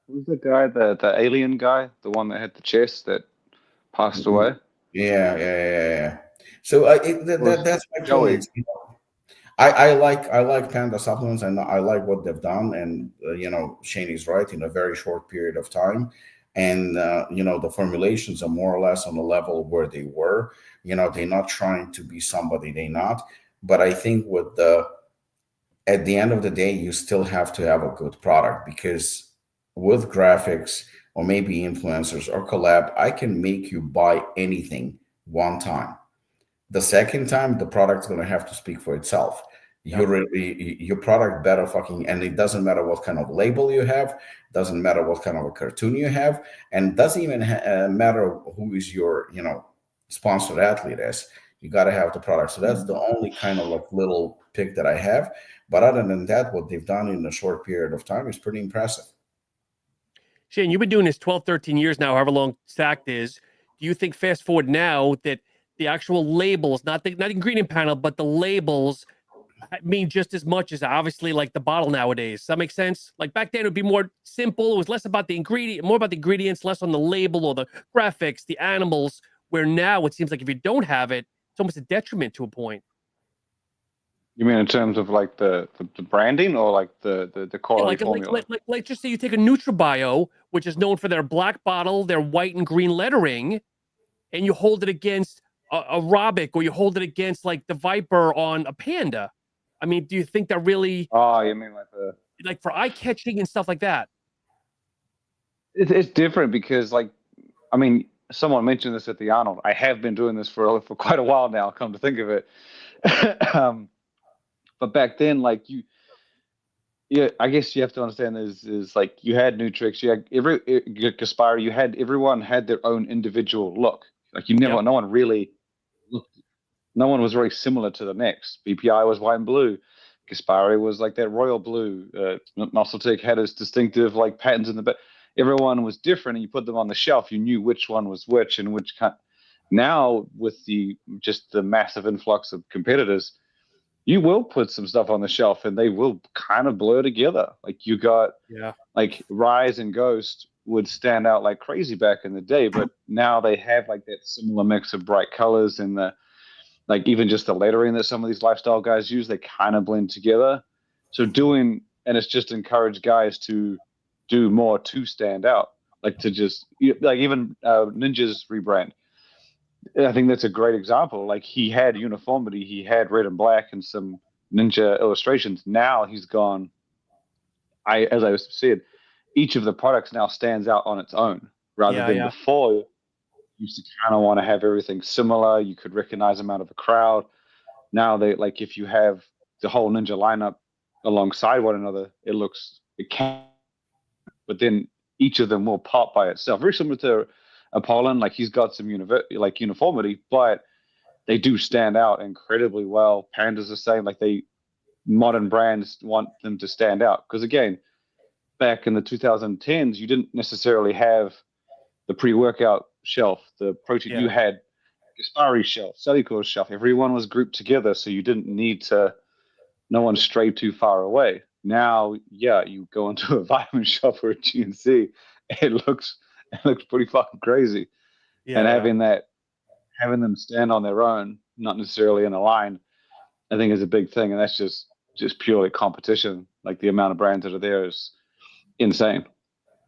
Who's the guy, the alien guy, the one that had the chest that passed away? Yeah. So that's my point. I like Panda Supplements, and I like what they've done. And Shane is right, in a very short period of time. And the formulations are more or less on the level where they were. They're not trying to be somebody they're not. But I think at the end of the day, you still have to have a good product, because with graphics or maybe influencers or collab, I can make you buy anything one time. The second time, the product's going to have to speak for itself. Your product better fucking, and it doesn't matter what kind of label you have, doesn't matter what kind of a cartoon you have, and doesn't even matter who is your sponsored athlete is. You got to have the product. So that's the only kind of like little pick that I have. But other than that, what they've done in a short period of time is pretty impressive. Shane, you've been doing this 12, 13 years now, however long Stacked is. Do you think, fast forward now, that the actual labels, not ingredient panel, but the labels mean just as much as obviously like the bottle nowadays? Does that make sense? Like back then it would be more simple. It was less about the ingredient, more about the ingredients, less on the label or the graphics, the animals, where now it seems like if you don't have it, it's almost a detriment to a point. You mean in terms of like the branding or like the quality formula? Like just say you take a NutriBio, which is known for their black bottle, their white and green lettering, and you hold it against a Robik, or you hold it against like the Viper on a Panda. I mean, do you think that really? Oh, you mean like for eye catching and stuff like that? It's different because, like, I mean, someone mentioned this at the Arnold. I have been doing this for quite a while now. Come to think of it, but back then, like yeah, I guess you have to understand is like you had Nutrix, you had Gaspari, you had everyone had their own individual look. Like no one really looked, no one was very similar to the next. BPI was white and blue. Gaspari was like that royal blue. Muscle had its distinctive like patterns in the back. Everyone was different, and you put them on the shelf. You knew which one was which and which kind. Now with just the massive influx of competitors, you will put some stuff on the shelf and they will kind of blur together. Like you got like Rise and Ghost would stand out like crazy back in the day, but now they have like that similar mix of bright colors and the like even just the lettering that some of these lifestyle guys use, they kind of blend together. So and it's just encourage guys to do more to stand out, like to just like even Ninja's rebrand. I think that's a great example. Like he had uniformity, he had red and black and some ninja illustrations. Now he's gone. As I said, each of the products now stands out on its own, rather than before. You used to kind of want to have everything similar. You could recognize them out of a crowd. Now they like if you have the whole ninja lineup alongside one another, it can, but then each of them will pop by itself. Very similar to Apollon, like he's got some uniformity, but they do stand out incredibly well. Panda's the same. Like modern brands want them to stand out because again, back in the 2010s, you didn't necessarily have the pre-workout shelf, the protein. You had Gaspari shelf, Cellucor's shelf. Everyone was grouped together, so you didn't need to. No one strayed too far away. Now, you go into a vitamin shop or a GNC, it looks pretty fucking crazy. And having them stand on their own, not necessarily in a line, I think is a big thing. And that's just purely competition. Like the amount of brands that are there is insane.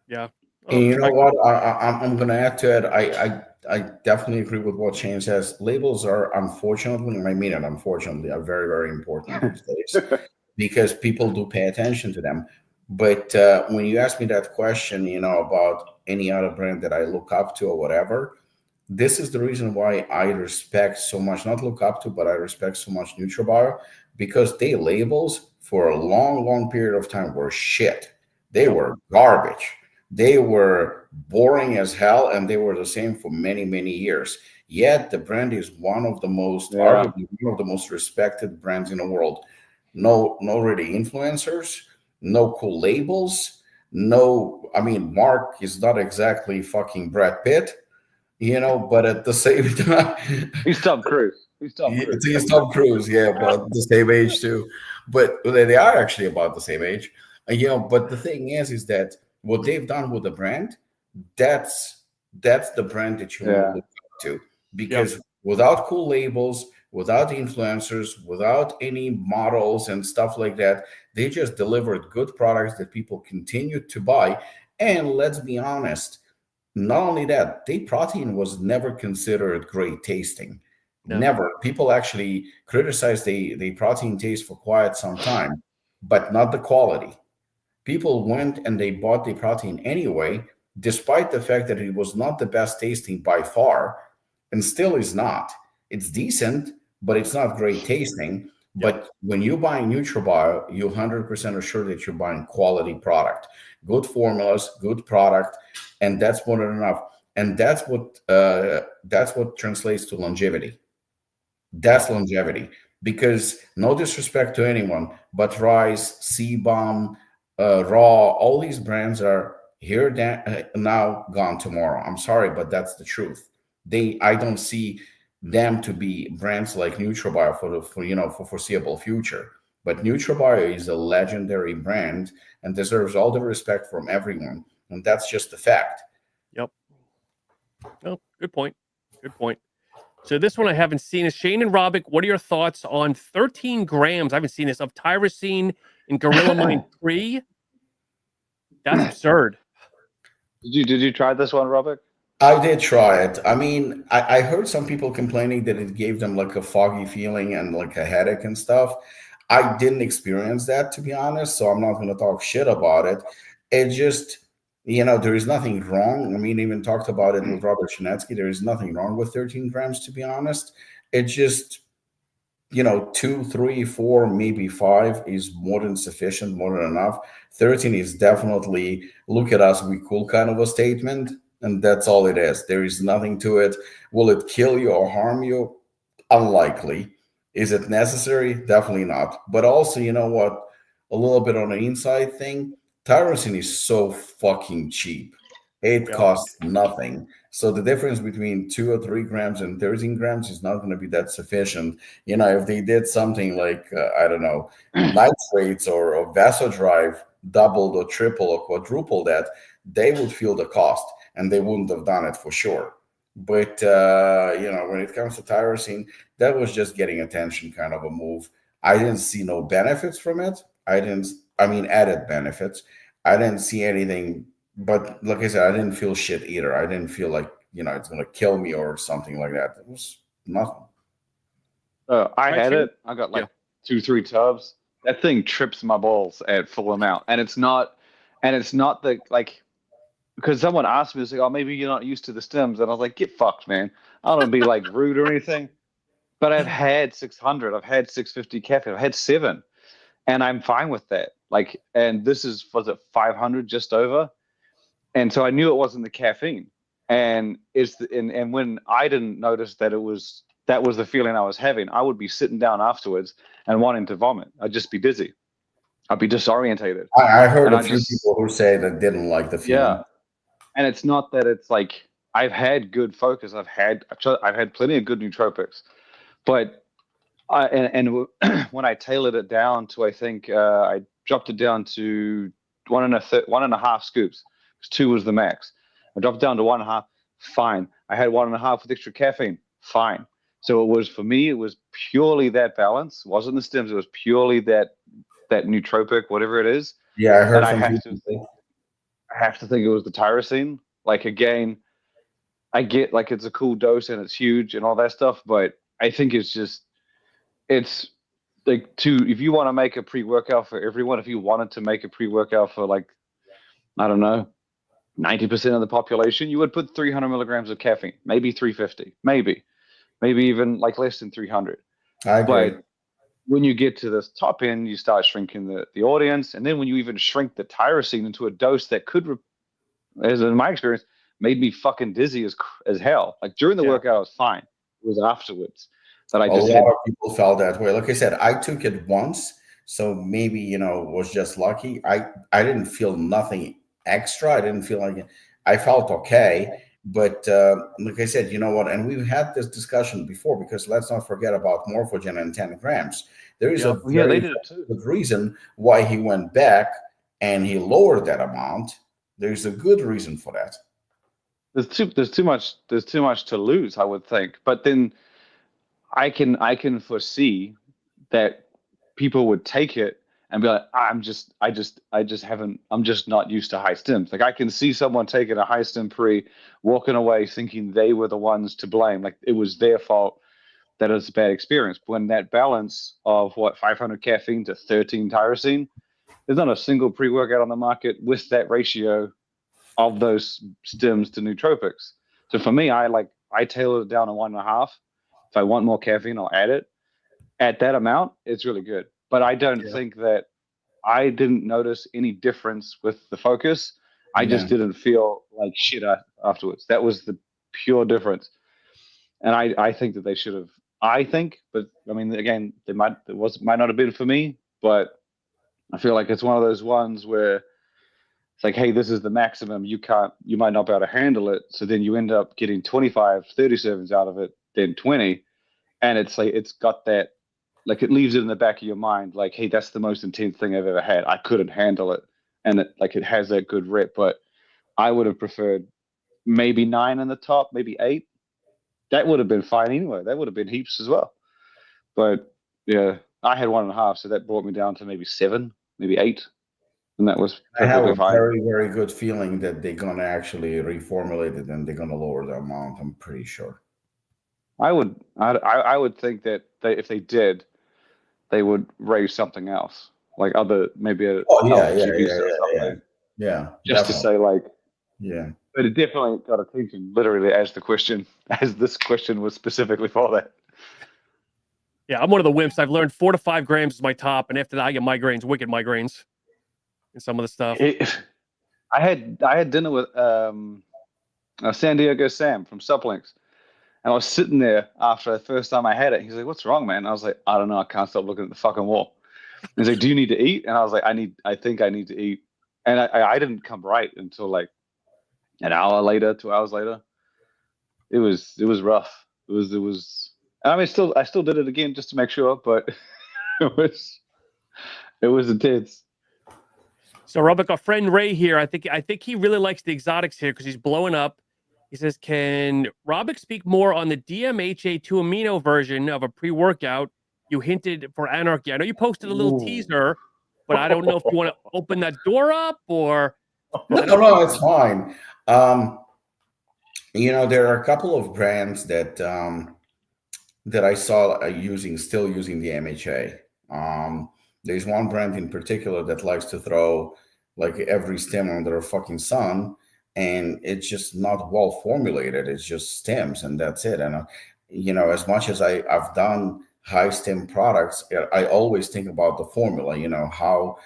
Yeah. And you know what? I'm going to add to it. I definitely agree with what Shane says. Labels are unfortunately, and I mean it unfortunately, are very, very important these days because people do pay attention to them. But when you ask me that question, about any other brand that I look up to or whatever, this is the reason why I respect so much, not look up to, but I respect so much NutraBio, because they labels for a long, long period of time were shit. They were garbage. They were boring as hell, and they were the same for many, many years. Yet the brand is one of the most, arguably one of the most respected brands in the world. No really influencers, no cool labels, I mean, Mark is not exactly fucking Brad Pitt, but at the same time, he's Tom Cruise. He's Tom Cruise, but the same age too. But they are actually about the same age. But the thing is that what they've done with the brand, that's the brand that you want to look up to. Because without cool labels, without influencers, without any models and stuff like that, they just delivered good products that people continued to buy. And let's be honest, not only that, their protein was never considered great tasting. No. Never. People actually criticized the protein taste for quite some time, but not the quality. People went and they bought the protein anyway, despite the fact that it was not the best tasting by far, and still is not. It's decent, but it's not great tasting. But when you buy NutraBio, you're 100% assured that you're buying quality product, good formulas, good product, and that's more than enough. And that's what translates to longevity. That's longevity. Because no disrespect to anyone, but Rise, C-Bomb, Raw, all these brands are here now, gone tomorrow. I'm sorry, but that's the truth. I don't see them to be brands like NutraBio for foreseeable future. But NutraBio is a legendary brand and deserves all the respect from everyone, and that's just the fact. Yep. Oh, good point. Good point. So this one I haven't seen. Is Shane and Robik, what are your thoughts on 13 grams? I haven't seen this, of tyrosine in Gorilla Mind 3. That's absurd. Did you try this one, Robik? I did try it. I mean, I heard some people complaining that it gave them like a foggy feeling and like a headache and stuff. I didn't experience that, to be honest, so I'm not going to talk shit about it. It just, there is nothing wrong. I mean, even talked about it with Robert Shinetsky. There is nothing wrong with 13 grams, to be honest. It just, 2, 3, 4, maybe 5 is more than sufficient, more than enough. 13 is definitely look at us, we cool kind of a statement. And that's all it is. There is nothing to it. Will it kill you or harm you? Unlikely. Is it necessary? Definitely not. But also, you know what? A little bit on the inside thing. Tyrosine is so fucking cheap. It costs nothing. So the difference between 2 or 3 grams and 13 grams is not going to be that sufficient. If they did something like, I don't know, nitrates or vasodrive, doubled or triple or quadruple that, they would feel the cost. And they wouldn't have done it for sure. But, when it comes to tyrosine, that was just getting attention kind of a move. I didn't see no benefits from it. Added benefits. I didn't see anything. But like I said, I didn't feel shit either. I didn't feel like, it's going to kill me or something like that. It was nothing. I had it. I got like 2-3 tubs. That thing trips my balls at full amount. And it's not the, like, because someone asked me, it's like, oh, maybe you're not used to the stems. And I was like, get fucked, man. I don't want to be like rude or anything. But I've had 600. I've had 650 caffeine. I've had 7. And I'm fine with that. Like, and this was it 500 just over? And so I knew it wasn't the caffeine. And and when I didn't notice that that was the feeling I was having, I would be sitting down afterwards and wanting to vomit. I'd just be dizzy. I'd be disorientated. I heard a few people who say that didn't like the feeling. Yeah. And it's not that it's like I've had good focus. I've had plenty of good nootropics, but when I tailored it down to, I think I dropped it down to 1.5 scoops. 2 was the max. I dropped it down to 1.5. Fine. I had 1.5 with extra caffeine. Fine. So it was, for me, it was purely that balance. It wasn't the stems. It was purely that nootropic, whatever it is. Yeah, I heard and from people. I have to think it was the tyrosine. Like, again, I get like it's a cool dose and it's huge and all that stuff, but I think it's like if you want to make a pre-workout for everyone, if you wanted to make a pre-workout for, like, I don't know, 90% of the population, you would put 300 milligrams of caffeine, maybe 350, maybe even like less than 300. I agree. But when you get to this top end, you start shrinking the audience. And then when you even shrink the tyrosine into a dose that could, as in my experience, made me fucking dizzy as hell. Like, during the workout, I was fine. It was afterwards that I just a lot of people felt that way. Like I said, I took it once, so maybe, was just lucky. I didn't feel nothing extra. I didn't feel like I felt okay. But like I said, you know what? And we've had this discussion before, because let's not forget about Morphogen and 10 grams. There is a very good reason why he went back and he lowered that amount. There's a good reason for that. There's too much to lose, I would think. But then I can foresee that people would take it and be like, I'm just not used to high stems. Like, I can see someone taking a high stem pre, walking away thinking they were the ones to blame. Like, it was their fault that it was a bad experience. When that balance of 500 caffeine to 13 tyrosine, there's not a single pre-workout on the market with that ratio of those stems to nootropics. So for me, I tailored it down to 1.5. If I want more caffeine, I'll add it. At that amount, it's really good. But I don't think that I didn't notice any difference with the focus. I just didn't feel like shit afterwards. That was the pure difference. And I think that they should have. But I mean, again, it might not have been for me. But I feel like it's one of those ones where it's like, hey, this is the maximum. You might not be able to handle it. So then you end up getting 25, 37s out of it, then 20. And it's like, it's got that, like, it leaves it in the back of your mind, like, hey, that's the most intense thing I've ever had. I couldn't handle it. And it has that good rep, but I would have preferred maybe 9 in the top, maybe 8. that would have been fine anyway. That would have been heaps as well. But yeah, I had 1.5, so that brought me down to maybe 7, maybe 8, and that was I have perfectly a fine. very, very good feeling that they're gonna actually reformulate it and they're gonna lower the amount. I'm pretty sure. I would think that if they did, they would raise something else, like maybe a juice or something. Yeah, just definitely. to say like, yeah. But it definitely got attention, literally, as this question was specifically for that. Yeah, I'm one of the wimps. I've learned 4 to 5 grams is my top, and after that, I get migraines, wicked migraines, and some of the stuff. I had dinner with San Diego Sam from Supplinks, and I was sitting there after the first time I had it. He's like, "What's wrong, man?" And I was like, "I don't know. I can't stop looking at the fucking wall." And he's like, "Do you need to eat?" And I was like, I think I need to eat." And I didn't come right until like an hour later, 2 hours later. It was rough. It was. I mean, I still did it again just to make sure, but it was intense. So, Robik, our friend Ray here, I think he really likes the exotics here because he's blowing up. He says, "Can Robik speak more on the DMHA 2 amino version of a pre-workout you hinted for Anarchy?" I know you posted a little teaser, but I don't know if you want to open that door up or. No, it's fine. There are a couple of brands that I saw still using the MHA. There's one brand in particular that likes to throw like every stem under a fucking sun, and it's just not well formulated. It's just stems, and that's it. And as much as I've done high stem products, I always think about the formula. How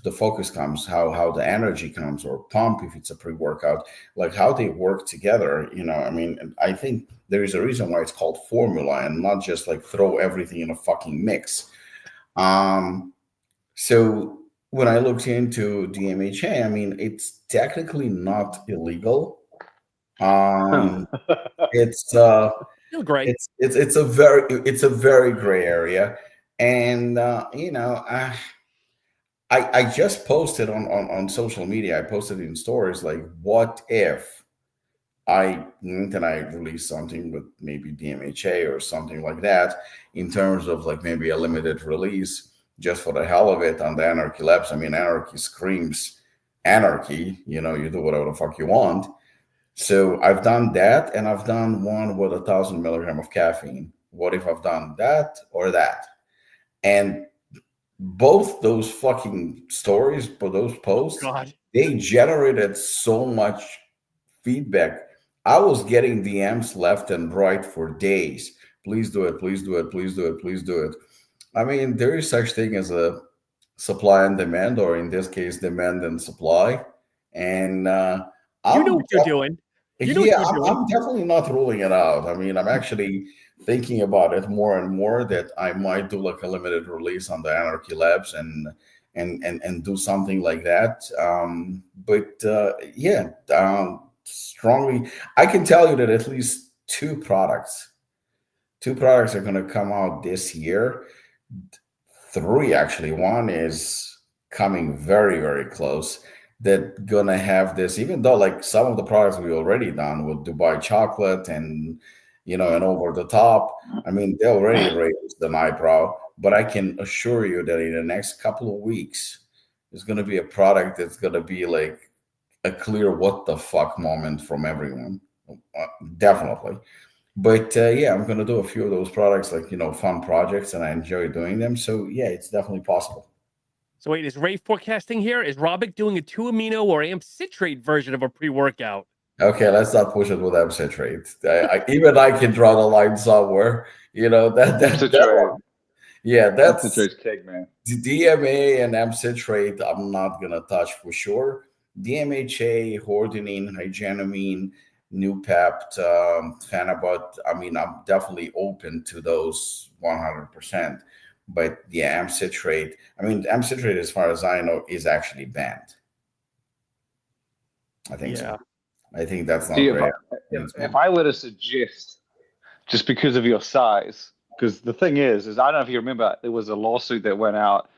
the focus comes, how the energy comes, or pump if it's a pre-workout, like how they work together. I mean, I think there is a reason why it's called formula and not just like throw everything in a fucking mix. So when I looked into DMHA, I mean, it's technically not illegal. It's Feel great. it's a very gray area, and I just posted on social media. I posted in stories like, what if I release something with maybe DMHA or something like that in terms of like maybe a limited release just for the hell of it on the Anarchy Labs. I mean, Anarchy screams anarchy. You do whatever the fuck you want. So I've done that, and I've done one with 1,000 milligram of caffeine. What if I've done that or that? And both those fucking stories, but those posts, they generated so much feedback. I was getting DMs left and right for days. Please do it. Please do it. Please do it. Please do it. I mean, there is such thing as a supply and demand, or in this case, demand and supply. And you know what you're doing. I'm definitely not ruling it out. I mean, I'm actually thinking about it more and more that I might do like a limited release on the Anarchy Labs and do something like that. Strongly, I can tell you that at least two products are going to come out this year. 3 actually. One is coming very, very close. That gonna have this, even though like some of the products we already done with Dubai chocolate and and over the top. I mean, they already raised an eyebrow, but I can assure you that in the next couple of weeks, there's gonna be a product that's gonna be like a clear what the fuck moment from everyone. Definitely. But I'm gonna do a few of those products, like fun projects, and I enjoy doing them. So yeah, it's definitely possible. So wait, is Ray forecasting here? Is Robik doing a 2 amino or amp citrate version of a pre-workout? Okay, let's not push it with amp citrate. Even I can draw the line somewhere. That's citrate's cake, man. DMA and amp citrate. I'm not gonna touch for sure. DMHA, hordenine, hygienamine, new pept, phenabut. I mean, I'm definitely open to those 100%. But the amp citrate, amp citrate, as far as I know, is actually banned. I think so. I think that's not great. If I were to suggest, just because of your size, because the thing is I don't know if you remember, there was a lawsuit that went out.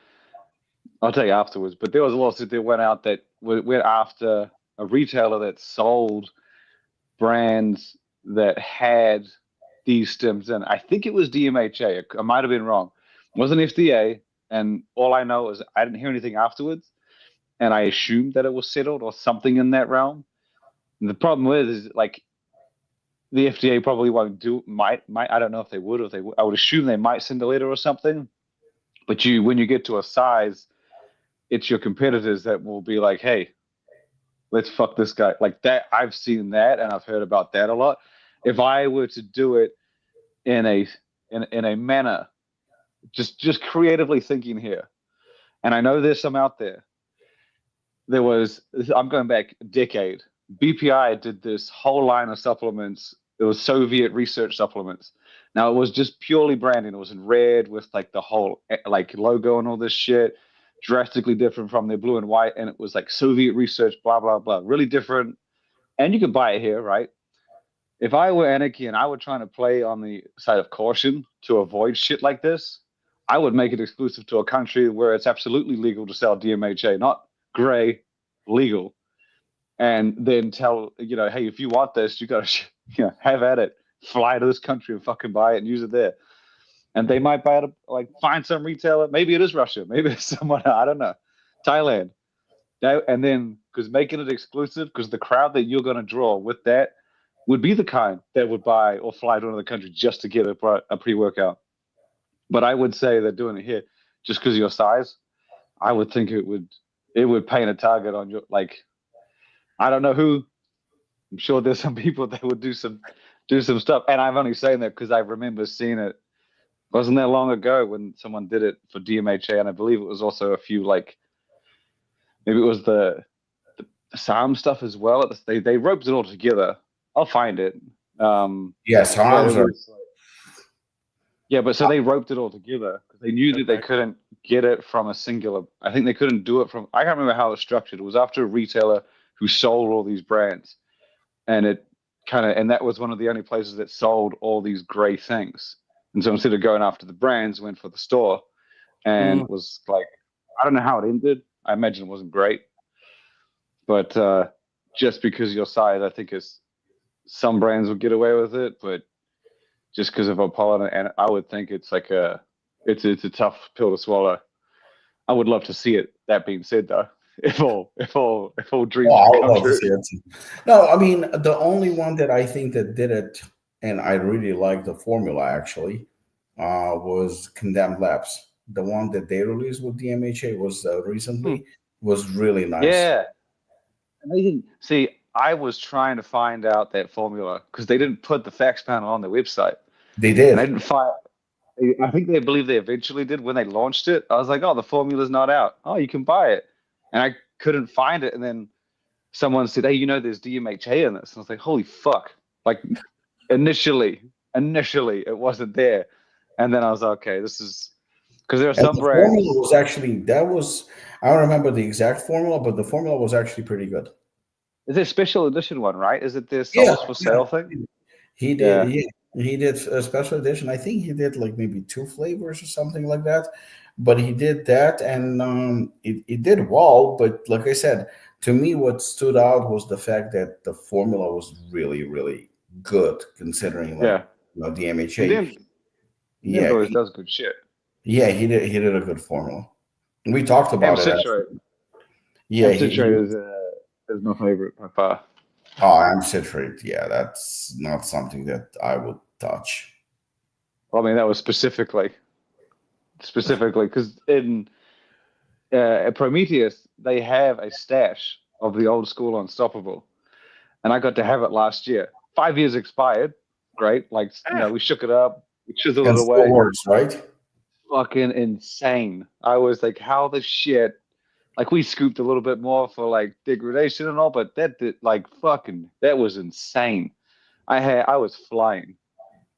I'll tell you afterwards, but there was a lawsuit that went out that went after a retailer that sold brands that had these stems in. I think it was DMHA. I might have been wrong. It wasn't FDA, and all I know is I didn't hear anything afterwards, and I assumed that it was settled or something in that realm. And the problem is like the FDA probably won't do. Might I don't know if they would or if they would. I would assume they might send a letter or something. But when you get to a size, it's your competitors that will be like, hey, let's fuck this guy. Like that, I've seen that and I've heard about that a lot. If I were to do it in a manner, just creatively thinking here, and I know there's some out there. I'm going back a decade. BPI did this whole line of supplements. It was Soviet research supplements. Now it was just purely branding. It was in red with like the whole like logo and all this shit, drastically different from their blue and white. And it was like Soviet research, blah, blah, blah. Really different. And you could buy it here, right? If I were Anarchy and I were trying to play on the side of caution to avoid shit like this, I would make it exclusive to a country where it's absolutely legal to sell DMHA, not gray, legal. And then tell, hey, if you want this, you got to have at it. Fly to this country and fucking buy it and use it there. And they might buy it, like find some retailer. Maybe it is Russia. Maybe it's someone, I don't know, Thailand. And then, because making it exclusive, because the crowd that you're going to draw with that would be the kind that would buy or fly to another country just to get a pre-workout. But I would say that doing it here, just because of your size, I would think it would paint a target on your, like, I don't know who. I'm sure there's some people that would do some stuff. And I'm only saying that because I remember seeing it. Wasn't that long ago when someone did it for DMHA, and I believe it was also a few, like, maybe it was the SARM stuff as well. They roped it all together. I'll find it. SARMs are. Yeah, but so they roped it all together because they knew that they couldn't get it from a singular. I think they couldn't do it from. I can't remember how it was structured. It was after a retailer who sold all these brands, and that was one of the only places that sold all these gray things. And so instead of going after the brands, went for the store, and it was like, I don't know how it ended. I imagine it wasn't great, but just because of your size, I think some brands will get away with it, but just because of Apollon, and I would think it's like it's a tough pill to swallow. I would love to see it. That being said, though, if all dreams come true. No, I mean the only one that I think that did it, and I really like the formula actually, was Condemned Labs. The one that they released with DMHA was recently was really nice. Yeah, amazing. See, I was trying to find out that formula because they didn't put the facts panel on their website. They did. And I didn't find. I think they believe they eventually did when they launched it. I was like, oh, the formula's not out. Oh, you can buy it. And I couldn't find it. And then someone said, hey, there's DMHA in this. And I was like, holy fuck. Like initially it wasn't there. And then I was like, okay, this is because there are some brands. The formula was actually, I don't remember the exact formula, but the formula was actually pretty good. Is it a special edition one, right? Is it this for sale thing? He did. Yeah. He did a special edition. I think he did like maybe 2 flavors or something like that. But he did that, and it did well. But like I said, to me, what stood out was the fact that the formula was really, really good, considering the DMHA. He always does good shit. Yeah, he did a good formula. We talked about it. Citrate is my favorite by far. Oh, citrate. Yeah, that's not something that I would touch. Well, I mean, that was specifically because in Prometheus they have a stash of the old school Unstoppable, and I got to have it last year. 5 years expired. Great, like we shook it up, we chiseled it away. Still works, right? Fucking insane. I was like, how the shit. Like we scooped a little bit more for like degradation and all, but that was insane. I was flying.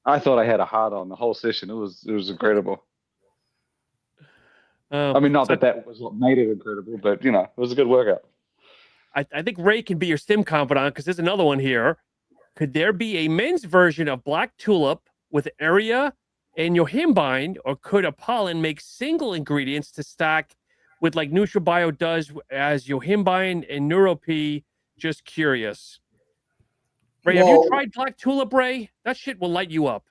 I thought I had a hard on the whole session. It was incredible. I mean, not that was what made it incredible, but it was a good workout. I think Ray can be your stim confidant because there's another one here. Could there be a men's version of Black Tulip with area and yohimbine, or could Apollon make single ingredients to stack with like NutraBio does as yohimbine and NeuroP? Just curious. Ray, have you tried Black Tulip, Ray? That shit will light you up.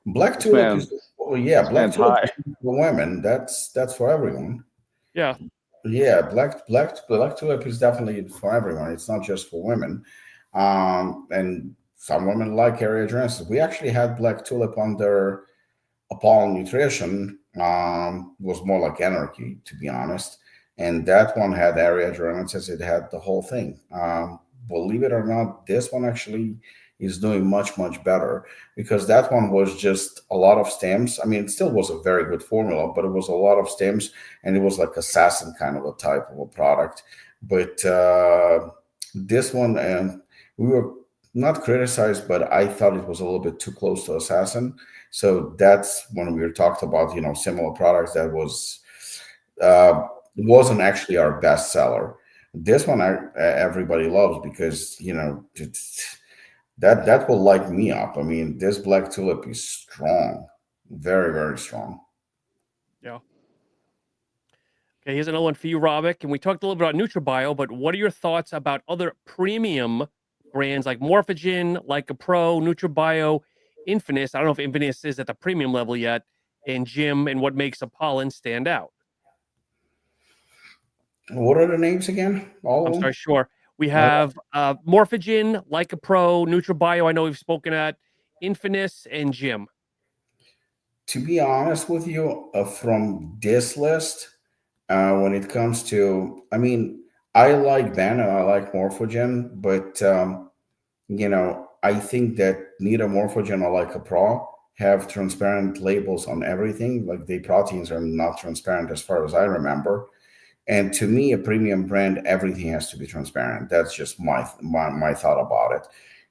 Black This tulip is, man's black man's tulip high. is for women. That's for everyone. Yeah. Yeah, black tulip is definitely for everyone. It's not just for women. And some women like area dresses. We actually had black tulip under Apollon Nutrition. Was more like anarchy, to be honest. And that one had area adrenalitis. It had the whole thing. Believe it or not, this one actually is doing much, much better because that one was just a lot of stems. I mean, it still was a very good formula, but it was a lot of stems and it was like assassin kind of a type of a product. But this one, we were not criticized, but I thought it was a little bit too close to assassin. So that's when we were talked about, similar products that uh, wasn't actually our best seller. This one everybody loves because that will light me up. I mean, this black tulip is strong, very very strong. Yeah. Okay, here's another one for you, Robik. And we talked a little bit about NutraBio, but what are your thoughts about other premium brands like Morphogen, like a Pro, NutraBio, Infinus? I don't know if Infinus is at the premium level yet, and Jim, and what makes Apollon stand out? What are the names again? All I'm of sorry, them? sure. We have Morphogen, like a Pro, NutraBio. I know we've spoken at Infinus and Jim. To be honest with you, from this list, when it comes to, I mean, I like Ben and I like Morphogen, but I think that neither Morphogen or like a Pro have transparent labels on everything. Like the proteins are not transparent as far as I remember. And to me, a premium brand, everything has to be transparent. That's just my thought about it.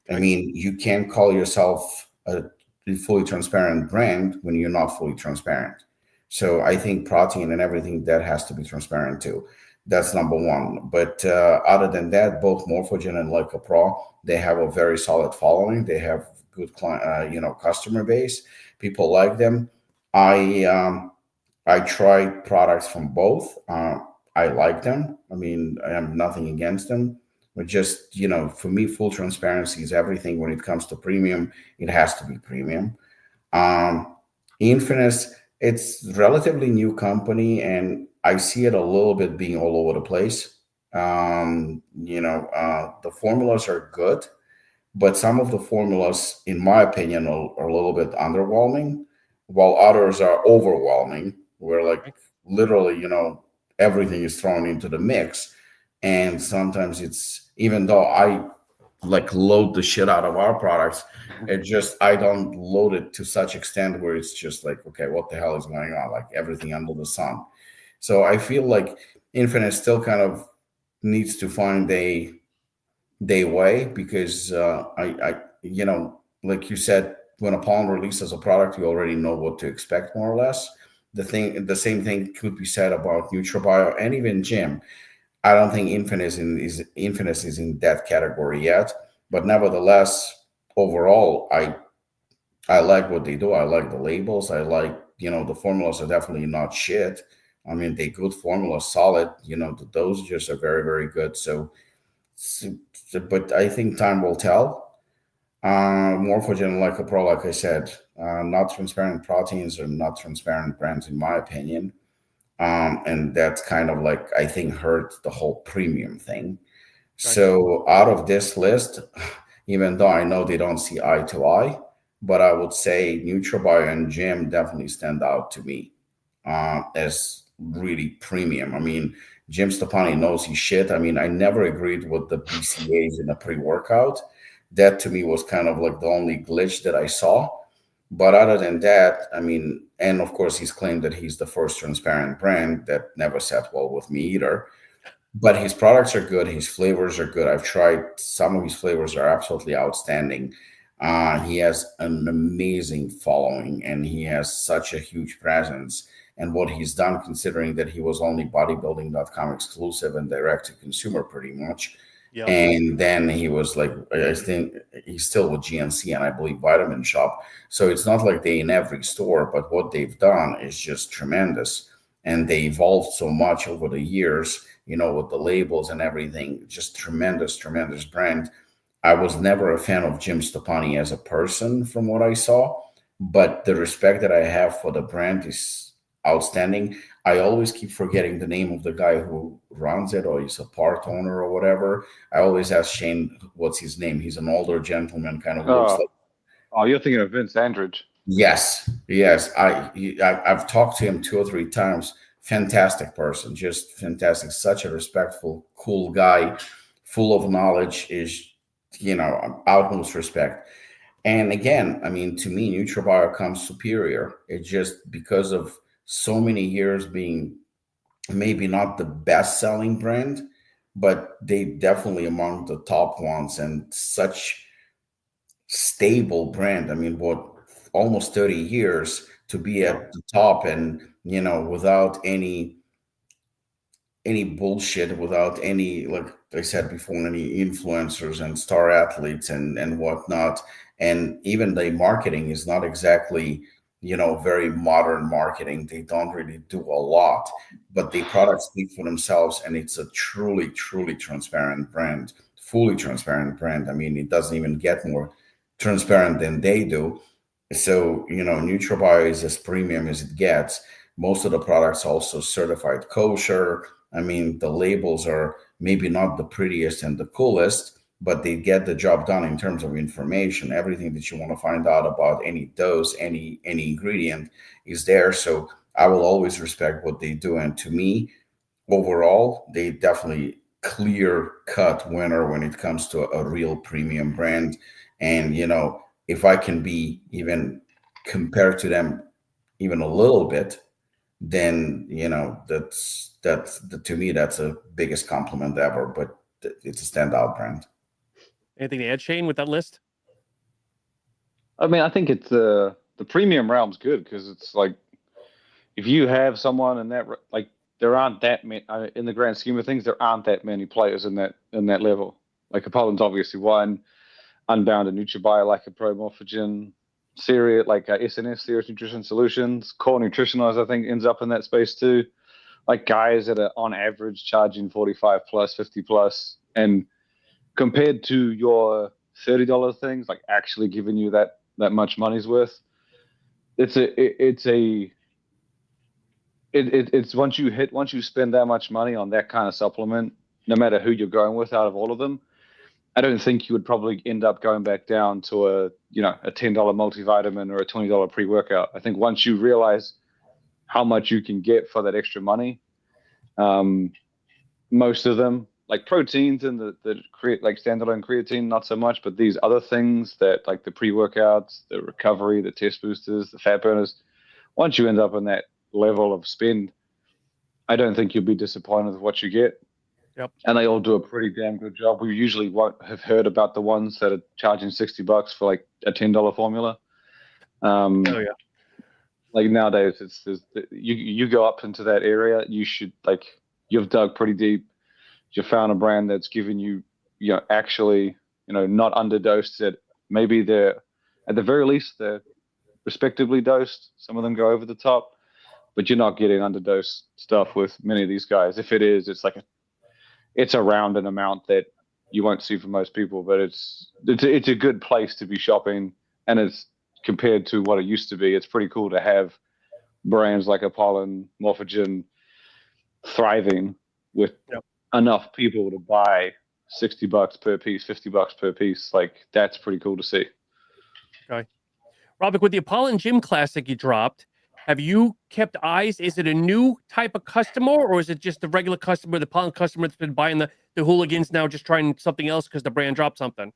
I Okay. mean, you can't call yourself a fully transparent brand when you're not fully transparent. So I think protein and everything that has to be transparent too. That's number one. But other than that, both Morphogen and Leica Pro, they have a very solid following. They have good customer base. People like them. I tried products from both. I like them. I mean, I have nothing against them. But just, for me, full transparency is everything. When it comes to premium, it has to be premium. Um, Infinus, it's relatively new company, and I see it a little bit being all over the place. The formulas are good, but some of the formulas, in my opinion, are a little bit underwhelming, while others are overwhelming, where like literally, everything is thrown into the mix. And sometimes it's, even though I like load the shit out of our products, it just, I don't load it to such extent where it's just like, okay, what the hell is going on? Like everything under the sun. So I feel like Infinite still kind of needs to find a way, because like you said, when Apollon releases a product, you already know what to expect more or less. The same thing could be said about NutraBio and even Jim. I don't think Infinus is in that category yet, but nevertheless, overall, I like what they do. I like the labels. I like, the formulas are definitely not shit. I mean, they good formulas, solid. The dosages are very, very good. But I think time will tell. Morphogen, like a Pro, like I said, not transparent proteins or not transparent brands, in my opinion. And that's kind of like, I think, hurt the whole premium thing. Okay. So out of this list, even though I know they don't see eye to eye, but I would say NutraBio and Jim definitely stand out to me as really premium. I mean, Jim Stepani knows his shit. I mean, I never agreed with the BCAs in a pre-workout. That to me was kind of like the only glitch that I saw. But other than that, I mean, and of course, he's claimed that he's the first transparent brand. That never sat well with me either. But his products are good. His flavors are good. I've tried some of his flavors are absolutely outstanding. He has an amazing following, and he has such a huge presence. And what he's done, considering that he was only bodybuilding.com exclusive and direct to consumer pretty much. Yep. And then he was like, I think he's still with GNC and I believe Vitamin Shop. So it's not like they in every store, but what they've done is just tremendous. And they evolved so much over the years, with the labels and everything. Just tremendous, tremendous brand. I was never a fan of Jim Stepani as a person from what I saw. but the respect that I have for the brand is outstanding. I always keep forgetting the name of the guy who runs it, or he's a part owner or whatever. I always ask Shane, what's his name? He's an older gentleman, kind of looks like. Oh, you're thinking of Vince Andridge. Yes. I've talked to him 2 or 3 times. Fantastic person, just fantastic. Such a respectful, cool guy, full of knowledge. Is utmost respect. And again, I mean, to me, NutraBio comes superior. It's just because of so many years being maybe not the best-selling brand, but they definitely among the top ones, and such stable brand. I mean, what, almost 30 years to be at the top, and without any bullshit, without any, like I said before, any influencers and star athletes and whatnot. And even the marketing is not exactly, very modern marketing. They don't really do a lot, but the products speak for themselves, and it's a truly, truly transparent brand, fully transparent brand. I mean, it doesn't even get more transparent than they do. So, NutraBio is as premium as it gets. Most of the products are also certified kosher. I mean, the labels are maybe not the prettiest and the coolest, but they get the job done in terms of information. Everything that you want to find out about any dose, any ingredient is there. So I will always respect what they do. And to me, overall, they definitely clear cut winner when it comes to a real premium brand. And, if I can be even compared to them even a little bit, then that's to me, that's the biggest compliment ever. But it's a standout brand. Anything to add, Shane, with that list? I mean, I think it's the premium realm's good, because it's like, if you have someone in that, like, there aren't that many in the grand scheme of things. There aren't that many players in that level. Like, Apollon's obviously one. Unbound and NutriBio, like a Pro Morphogen, Serious, like SNS, Serious Nutrition Solutions, Core Nutritionals, I think, ends up in that space too. Like, guys that are on average charging 45 plus, 50 plus, and compared to your $30 things, like actually giving you that much money's worth. It's once you spend that much money on that kind of supplement, no matter who you're going with out of all of them, I don't think you would probably end up going back down to a $10 multivitamin or a $20 pre-workout. I think once you realize how much you can get for that extra money, most of them, like proteins and the create, like standalone creatine, not so much, but these other things that, like the pre-workouts, the recovery, the test boosters, the fat burners, once you end up in that level of spend, I don't think you'll be disappointed with what you get. Yep. And they all do a pretty damn good job. We usually won't have heard about the ones that are charging $60 for like a $10 formula. Oh yeah. Like nowadays, you go up into that area, you should, like, you've dug pretty deep. You found a brand that's giving you, actually, not underdosed. That maybe they're, at the very least, they're respectively dosed. Some of them go over the top, but you're not getting underdosed stuff with many of these guys. If it is, it's around an amount that you won't see for most people, but it's a good place to be shopping, and it's, compared to what it used to be, it's pretty cool to have brands like Apollon, Morphogen thriving with enough people to buy $60 per piece, $50 per piece. Like, that's pretty cool to see. Okay. Robik, with the Apollon Gym Classic you dropped, have you kept eyes? Is it a new type of customer, or is it just the regular customer, the Apollon customer that's been buying the hooligans now, just trying something else because the brand dropped something?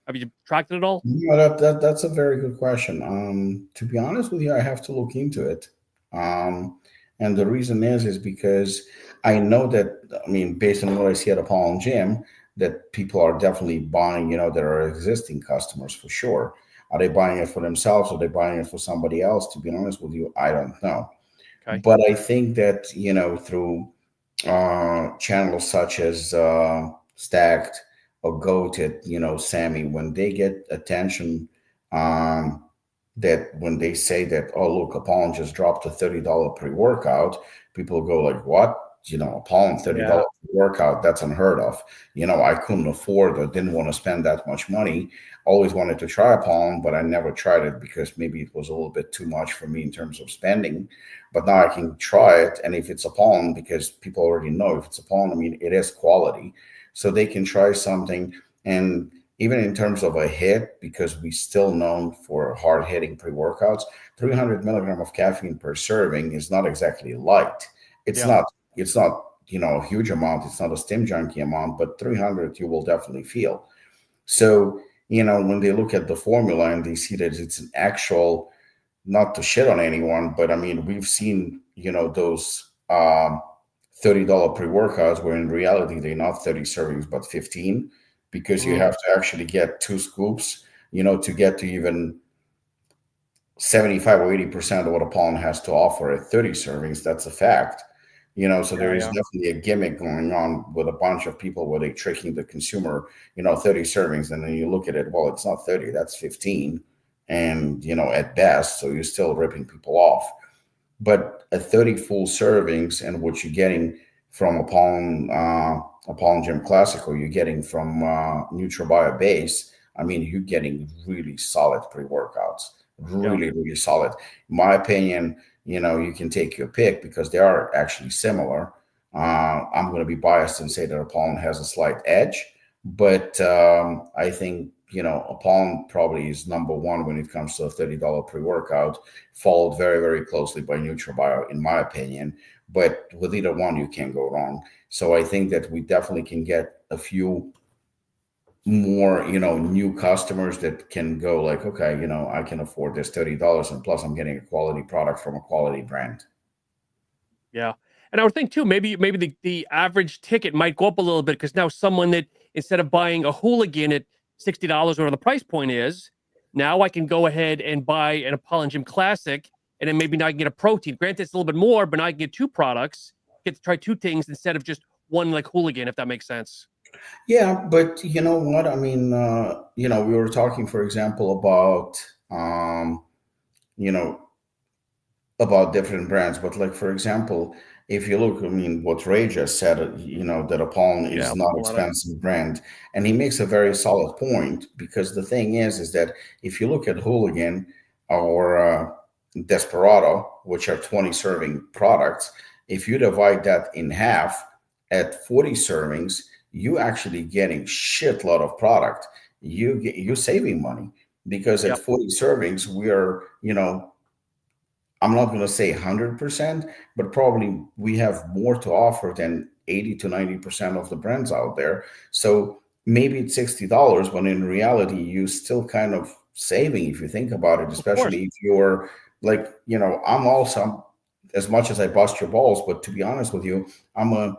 Have you tracked it at all? That's a very good question. To be honest with you, I have to look into it. And the reason is because I know that, I mean, based on what I see at Apollon Gym, that people are definitely buying, there are existing customers for sure. Are they buying it for themselves, or are they buying it for somebody else? To be honest with you, I don't know. Okay. But I think that, through channels such as Stacked or Goated, Sammy, when they get attention, that when they say that, oh, look, Apollon just dropped a $30 pre-workout, people go like, what? Apollon $30 workout. That's unheard of. I couldn't afford or didn't want to spend that much money. Always wanted to try Apollon, but I never tried it because maybe it was a little bit too much for me in terms of spending. But now I can try it. And if it's Apollon, because people already know if it's Apollon, I mean, it is quality. So they can try something. And even in terms of a hit, because we still known for hard hitting pre-workouts, 300 milligram of caffeine per serving is not exactly light. It's not a huge amount. It's not a stim junkie amount, but 300 you will definitely feel. So, when they look at the formula and they see that it's an actual, not to shit on anyone, but I mean, we've seen, those $30 pre-workouts where in reality, they're not 30 servings, but 15, because you have to actually get 2 scoops, to get to even 75 or 80% of what Apollon has to offer at 30 servings. That's a fact. So there is definitely a gimmick going on with a bunch of people where they're tricking the consumer, 30 servings. And then you look at it, well, it's not 30, that's 15. And, at best, so you're still ripping people off. But at 30 full servings and what you're getting from Apollon Gym Classic, or you're getting from NutraBio Base, I mean, you're getting really solid pre-workouts, really solid. In my opinion, you can take your pick because they are actually similar. I'm going to be biased and say that Apollon has a slight edge, but I think, Apollon probably is number one when it comes to a $30 pre-workout, followed very, very closely by NutraBio, in my opinion. But with either one, you can't go wrong. So I think that we definitely can get a few more, new customers that can go like, okay, I can afford this $30, and plus I'm getting a quality product from a quality brand. Yeah. And I would think too, maybe the average ticket might go up a little bit, because now someone that, instead of buying a Hooligan at $60, whatever the price point is, now I can go ahead and buy an Apollon Gym Classic, and then maybe now I can get a protein. Granted, it's a little bit more, but now I can get 2 products, get to try 2 things instead of just one like Hooligan, if that makes sense. Yeah, but you know what? I mean, we were talking, for example, you know, about different brands, but like, for example, if you look, I mean, what Ray just said, that Apollon is not expensive brand, and he makes a very solid point, because the thing is that if you look at Hooligan or Desperado, which are 20 serving products, if you divide that in half at 40 servings, you actually getting shitload of product. You're saving money, because at 40 servings, we are, I'm not going to say 100%, but probably we have more to offer than 80 to 90% of the brands out there. So maybe it's $60, when in reality, you still kind of saving if you think about it, especially if you're like, I'm also, as much as I bust your balls, but to be honest with you, I'm a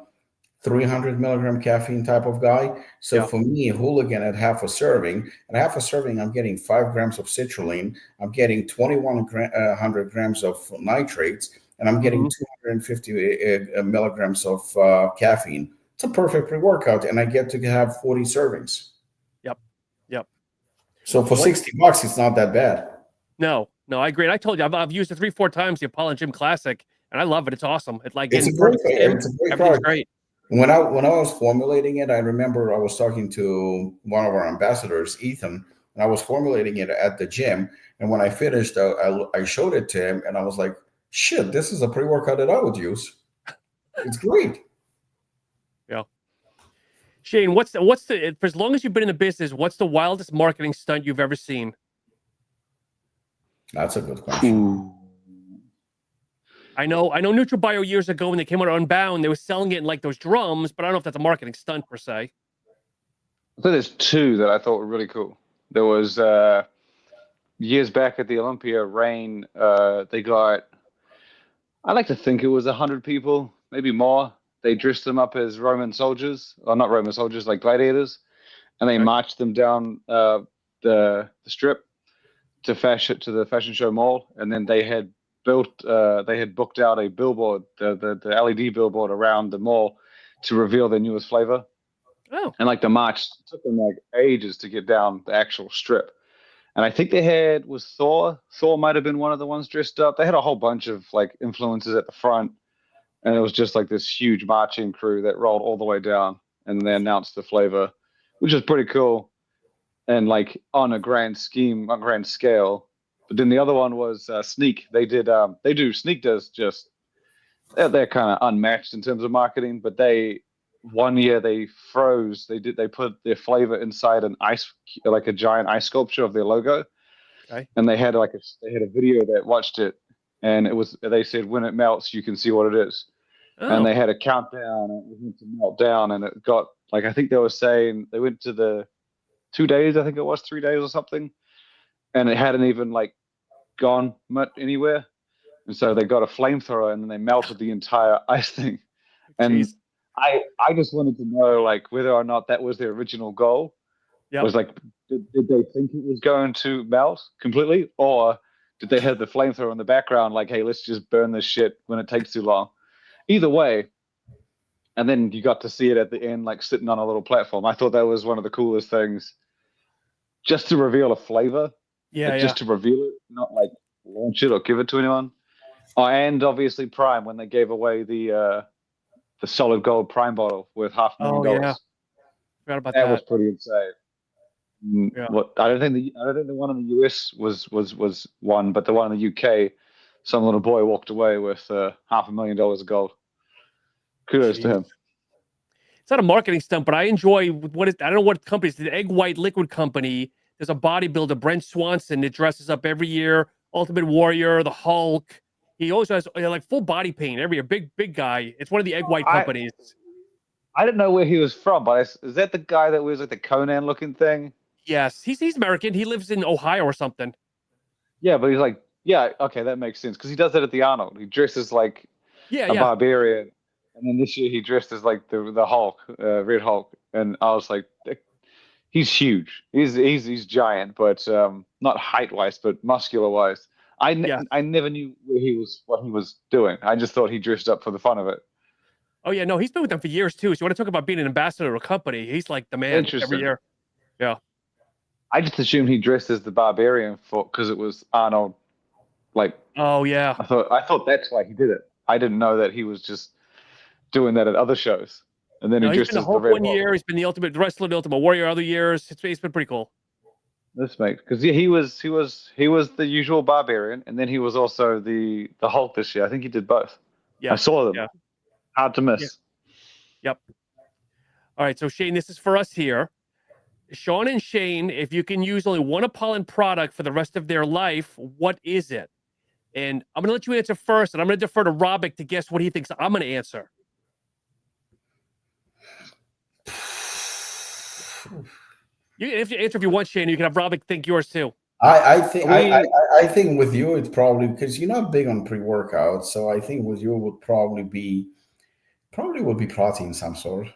300 milligram caffeine type of guy. So for me, Hooligan at half a serving, I'm getting 5 grams of citrulline. I'm getting 2,100 grams of nitrates, and I'm getting 250 milligrams of caffeine. It's a perfect pre-workout, and I get to have 40 servings. Yep. So for $60, it's not that bad. No, I agree. And I told you, I've used it 3-4 times, the Apollon Gym Classic, and I love it. It's awesome. It's like It's a great product. Great. When I was formulating it, I remember I was talking to one of our ambassadors, Ethan, and I was formulating it at the gym. And when I finished, I showed it to him, and I was like, "Shit, this is a pre-workout that I would use. It's great." Yeah. Shane, what's the for as long as you've been in the business, what's the wildest marketing stunt you've ever seen? That's a good question. I know NutriBio years ago, when they came out on Unbound, they were selling it in like those drums, but I don't know if that's a marketing stunt per se. I think there's 2 that I thought were really cool. There was years back at the Olympia, Rain, they got, I like to think it was 100 people, maybe more. They dressed them up as Roman soldiers, or not Roman soldiers, like gladiators, and they marched them down the strip to the fashion show mall, and then they had booked out a billboard, the LED billboard around the mall, to reveal their newest flavor. Oh. And like the march took them like ages to get down the actual strip. And I think they had, was Thor might have been one of the ones dressed up. They had a whole bunch of like influencers at the front. and it was just like this huge marching crew that rolled all the way down, and they announced the flavor, which is pretty cool, and like on a grand scale. But then the other one was Sneak. They do Sneak does just they're kind of unmatched in terms of marketing, but one year they put their flavor inside an ice, like a giant ice sculpture of their logo. Okay. And they had a video that watched it, and they said when it melts you can see what it is. Oh. And they had a countdown, and it was meant to melt down, and it got like, I think they were saying they went to the 2 days, I think it was 3 days or something, and it hadn't even like gone anywhere. And so they got a flamethrower, and then they melted the entire ice thing. And Jeez. I just wanted to know like whether or not that was their original goal. Yep. Was like, did they think it was going to melt completely, or did they have the flamethrower in the background like, hey, let's just burn this shit when it takes too long? Either way, and then you got to see it at the end, like sitting on a little platform. I thought that was one of the coolest things, just to reveal a flavor. Just to reveal it, not like launch it or give it to anyone. Oh, and obviously Prime, when they gave away the solid gold Prime bottle worth $500,000. Yeah. Forgot about that was pretty insane. Yeah. I don't think the one in the US was one, but the one in the UK, some little boy walked away with $500,000 of gold. Kudos to him. It's not a marketing stunt, but I enjoy I don't know what company. It's the Egg White Liquid Company. There's a bodybuilder, Brent Swanson, that dresses up every year. Ultimate Warrior, the Hulk. He always has like full body paint every year. Big guy. It's one of the Egg White companies. I didn't know where he was from, but is that the guy that wears like the Conan looking thing? Yes, he's American. He lives in Ohio or something. Yeah, but he's like, yeah, okay, that makes sense, because he does that at the Arnold. He dresses like a barbarian, and then this year he dressed as like the Hulk, Red Hulk, and I was like, he's huge. He's giant, but not height wise, but muscular wise. I never knew what he was doing. I just thought he dressed up for the fun of it. Oh yeah, no, he's been with them for years too. So you want to talk about being an ambassador of a company? He's like the man every year. Yeah. I just assumed he dressed as the barbarian because it was Arnold. Like, oh yeah, I thought that's why he did it. I didn't know that he was just doing that at other shows. And then he dressed as the Red Hulk. 1 year. He's been the Ultimate Wrestler, the Ultimate Warrior other years. It's been pretty cool. This makes, because he was the usual barbarian, and then he was also the Hulk this year. I think he did both. Yeah, I saw them. Yeah. Hard to miss. Yeah. Yep. All right, so Shane, this is for us here. Sean and Shane, if you can use only one Apollon product for the rest of their life, what is it? And I'm going to let you answer first, and I'm going to defer to Robik to guess what he thinks I'm going to answer. You can answer if you want, Shane. You can have Robik think yours too. I think with you it's probably because you're not big on pre-workout, so I think with you would probably would be protein some sort.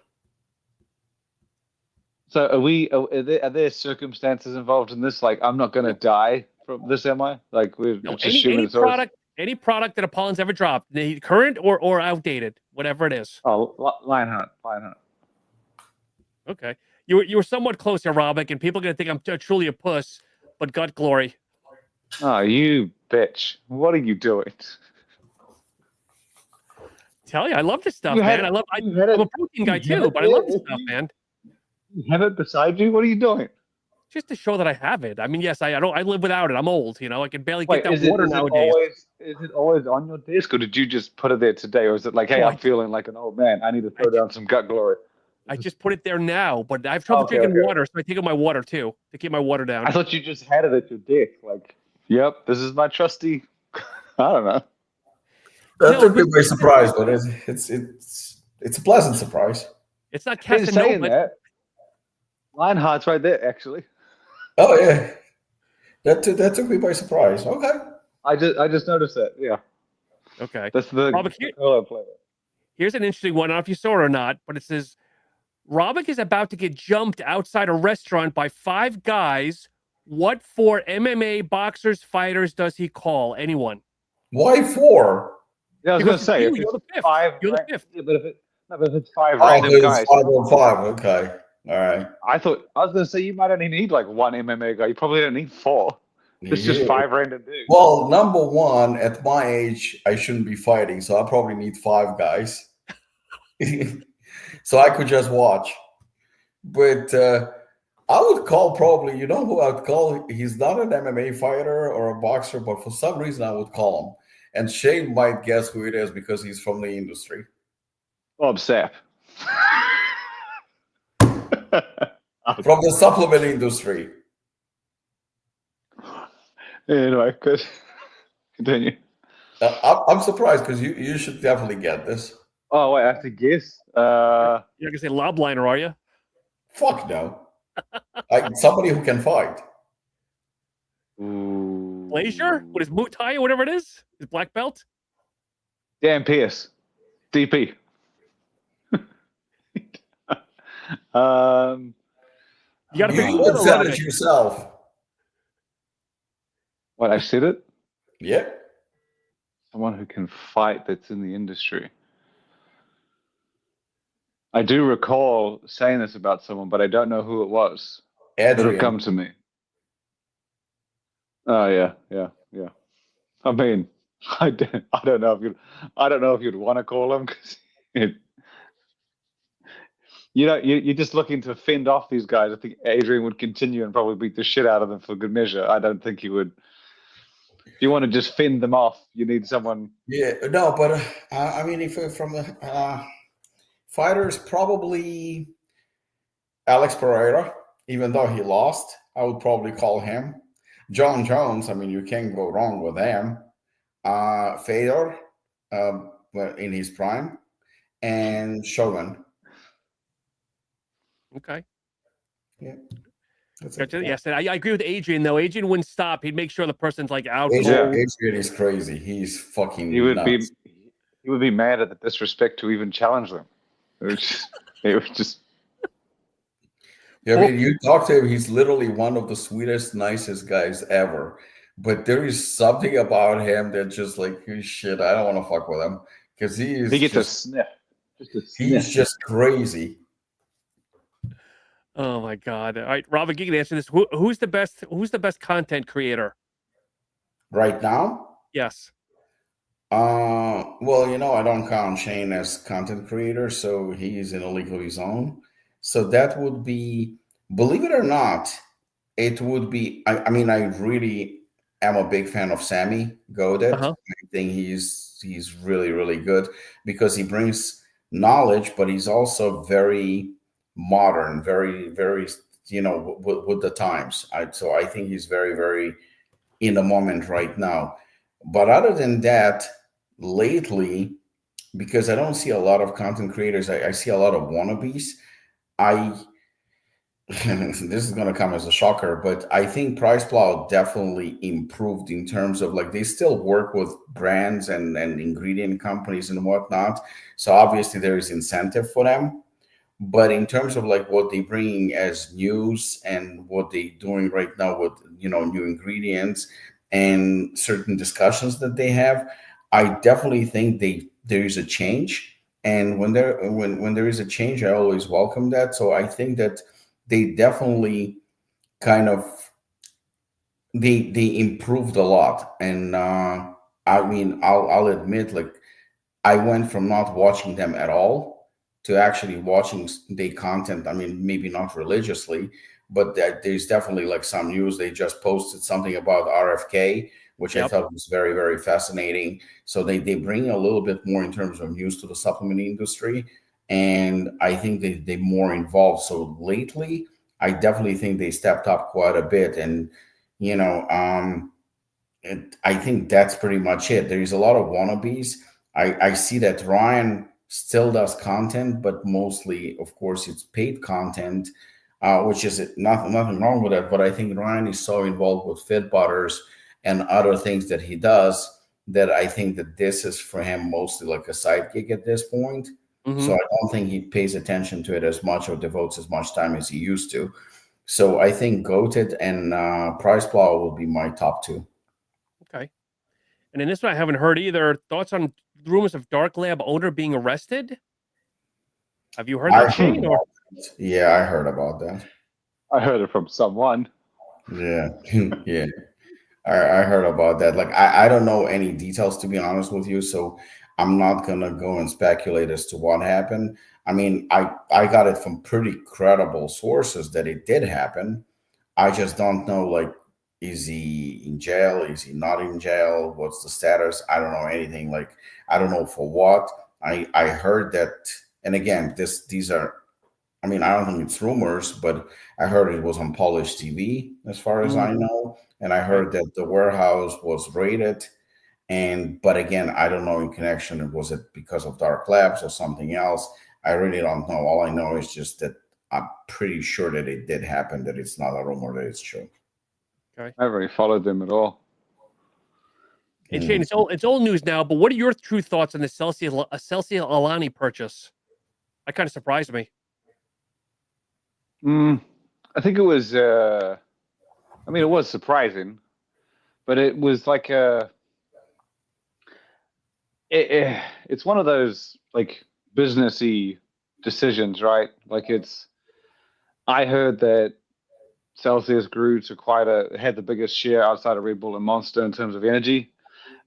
So are there circumstances involved in this? Like, I'm not going to die from this, am I? Like, any product that Apollon's ever dropped, current or outdated, whatever it is. Oh, Lionheart. Okay. You were somewhat close here, Robik, and people are going to think I'm truly a puss, but gut glory. Oh, you bitch. What are you doing? Tell you, I love this stuff, man. I'm a protein guy too, but I love this stuff, man. You have it beside you? What are you doing? Just to show that I have it. I mean, yes, I live without it. I'm old, I can barely get that water nowadays. Is it always on your desk, or did you just put it there today? Or is it like, hey, I'm feeling like an old man. I need to throw down some gut glory. I just put it there now, but I have trouble drinking water, so I take out my water too to keep my water down. I thought you just had it at your desk. Like, yep, this is my trusty. I don't know. That took me by surprise, but it's a pleasant surprise. It's not Casanova. Lionheart's right there, actually. Oh yeah, that took me by surprise. Okay, I just noticed that. Yeah. Okay. That's the flavor. Here's an interesting one. I don't know if you saw it or not, but it says Robik is about to get jumped outside a restaurant by 5 guys. What 4 MMA boxers fighters does he call? Anyone? Why 4? Yeah, I was going to say, you're the 5th. You're the 5th. Yeah, but if it's 5 random guys. 5 on 5. Okay. All right. I was going to say you might only need like 1 MMA guy. You probably don't need 4. It's just 5 random dudes. Well, number one, at my age, I shouldn't be fighting, so I probably need 5 guys. So I could just watch. But I would call probably, you know who I would call? He's not an MMA fighter or a boxer, but for some reason I would call him. And Shane might guess who it is because he's from the industry. Bob Sapp. From the supplement industry. Anyway, good. Continue. I'm surprised because you should definitely get this. Oh, wait, I have to guess. You're not going to say Lobliner, are you? Fuck no. Somebody who can fight. Glacier? What is Muay Thai or whatever it is? His black belt? Dan Pierce. DP. You got to pick You said it yourself. What, I said it? Yep. Someone who can fight that's in the industry. I do recall saying this about someone, but I don't know who it was. It'll come to me. Oh yeah. I mean, I don't know if you'd want to call him because you're just looking to fend off these guys. I think Adrian would continue and probably beat the shit out of them for good measure. I don't think he would. If you want to just fend them off, you need someone. Yeah, no, but I mean, if from the fighters, probably Alex Pereira, even though he lost, I would probably call him. John Jones, I mean, you can't go wrong with him. Fedor, in his prime, and Shogun. Okay. Yeah. Gotcha. Yes, and I agree with Adrian, though. Adrian wouldn't stop. He'd make sure the person's like out. Adrian is crazy. He's fucking nuts. He would be mad at the disrespect to even challenge them. It was just. Yeah, I mean, you talk to him, he's literally one of the sweetest, nicest guys ever. But there is something about him that just like, shit, I don't want to fuck with him. Because he gets a sniff. He's just crazy. Oh my God. All right, Robik, you can answer this. Who's the best content creator? Right now? Yes. Well, I don't count Shane as content creator, so he's in a league of his own. So that would be, believe it or not, it would be, I mean, I really am a big fan of Sammy Godet. I think he's really, really good because he brings knowledge, but he's also very modern, very, very, with the times. So I think he's very, very in the moment right now. But other than that, lately, because I don't see a lot of content creators, I see a lot of wannabes. This is going to come as a shocker, but I think PricePlow definitely improved in terms of like they still work with brands and ingredient companies and whatnot. So obviously there is incentive for them. But in terms of like what they bring as news and what they're doing right now with, new ingredients and certain discussions that they have, I definitely think there is a change. And when there is a change, I always welcome that. So I think that they definitely kind of they improved a lot. And I mean, I'll admit, like I went from not watching them at all to actually watching their content. I mean, maybe not religiously, but there's definitely like some news. They just posted something about RFK, which I thought was very, very fascinating. So they bring a little bit more in terms of news to the supplement industry. And I think they're more involved. So lately, I definitely think they stepped up quite a bit. And, I think that's pretty much it. There's a lot of wannabes. I see that Ryan still does content, but mostly, of course, it's paid content, which is nothing wrong with that. But I think Ryan is so involved with Fit Butters and other things that he does that I think that this is for him mostly like a side gig at this point. So I don't think he pays attention to it as much or devotes as much time as he used to. So I think Goated and PricePlow will be my top 2. Okay. And in this one, I haven't heard either. Thoughts on rumors of Dark Lab owner being arrested? Have you heard that, Shane? Yeah, I heard about that. I heard it from someone. Yeah, yeah. I heard about that. Like, I don't know any details, to be honest with you, so I'm not gonna go and speculate as to what happened. I mean, I got it from pretty credible sources that it did happen. I just don't know, like, is he in jail? Is he not in jail? What's the status? I don't know anything. Like, I don't know for what. I heard that, and again, these are, I mean, I don't think it's rumors, but I heard it was on Polish TV, as far as I Mm, know. And I okay. heard that the warehouse was raided. And, but again, I don't know in connection, was it because of dark labs or something else? I really don't know. All I know is just that I'm pretty sure that it did happen, that it's not a rumor, that it's true. Okay. I haven't really followed them at all. And Shane, it's old news now, but what are your true thoughts on the Celsius Alani purchase? That kind of surprised me. I think it was. I mean, it was surprising, but it was like it's one of those like businessy decisions, right? Like I heard that Celsius grew to had the biggest share outside of Red Bull and Monster in terms of energy,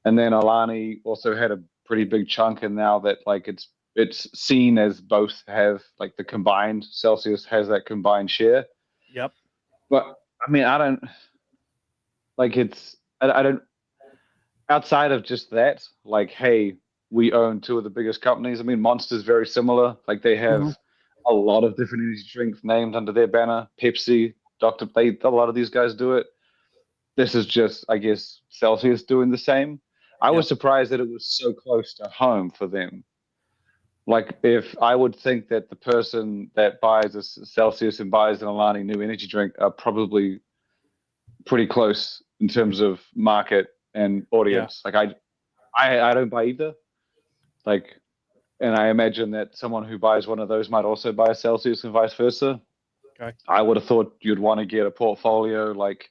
and then Alani also had a pretty big chunk, and now that like it's seen as both have like the combined, Celsius has that combined share. Yep. But I mean, I don't like I don't, outside of just that, like, hey, we own two of the biggest companies. I mean, Monster's very similar. Like, they have a lot of different energy drinks named under their banner. Pepsi, a lot of these guys do it. This is just, I guess, Celsius doing the same. I was surprised that it was so close to home for them. Like, if I would think that the person that buys a Celsius and buys an Alani new energy drink are probably pretty close in terms of market and audience. Like, I don't buy either. Like, and I imagine that someone who buys one of those might also buy a Celsius and vice versa. Okay. I would have thought you'd want to get a portfolio like,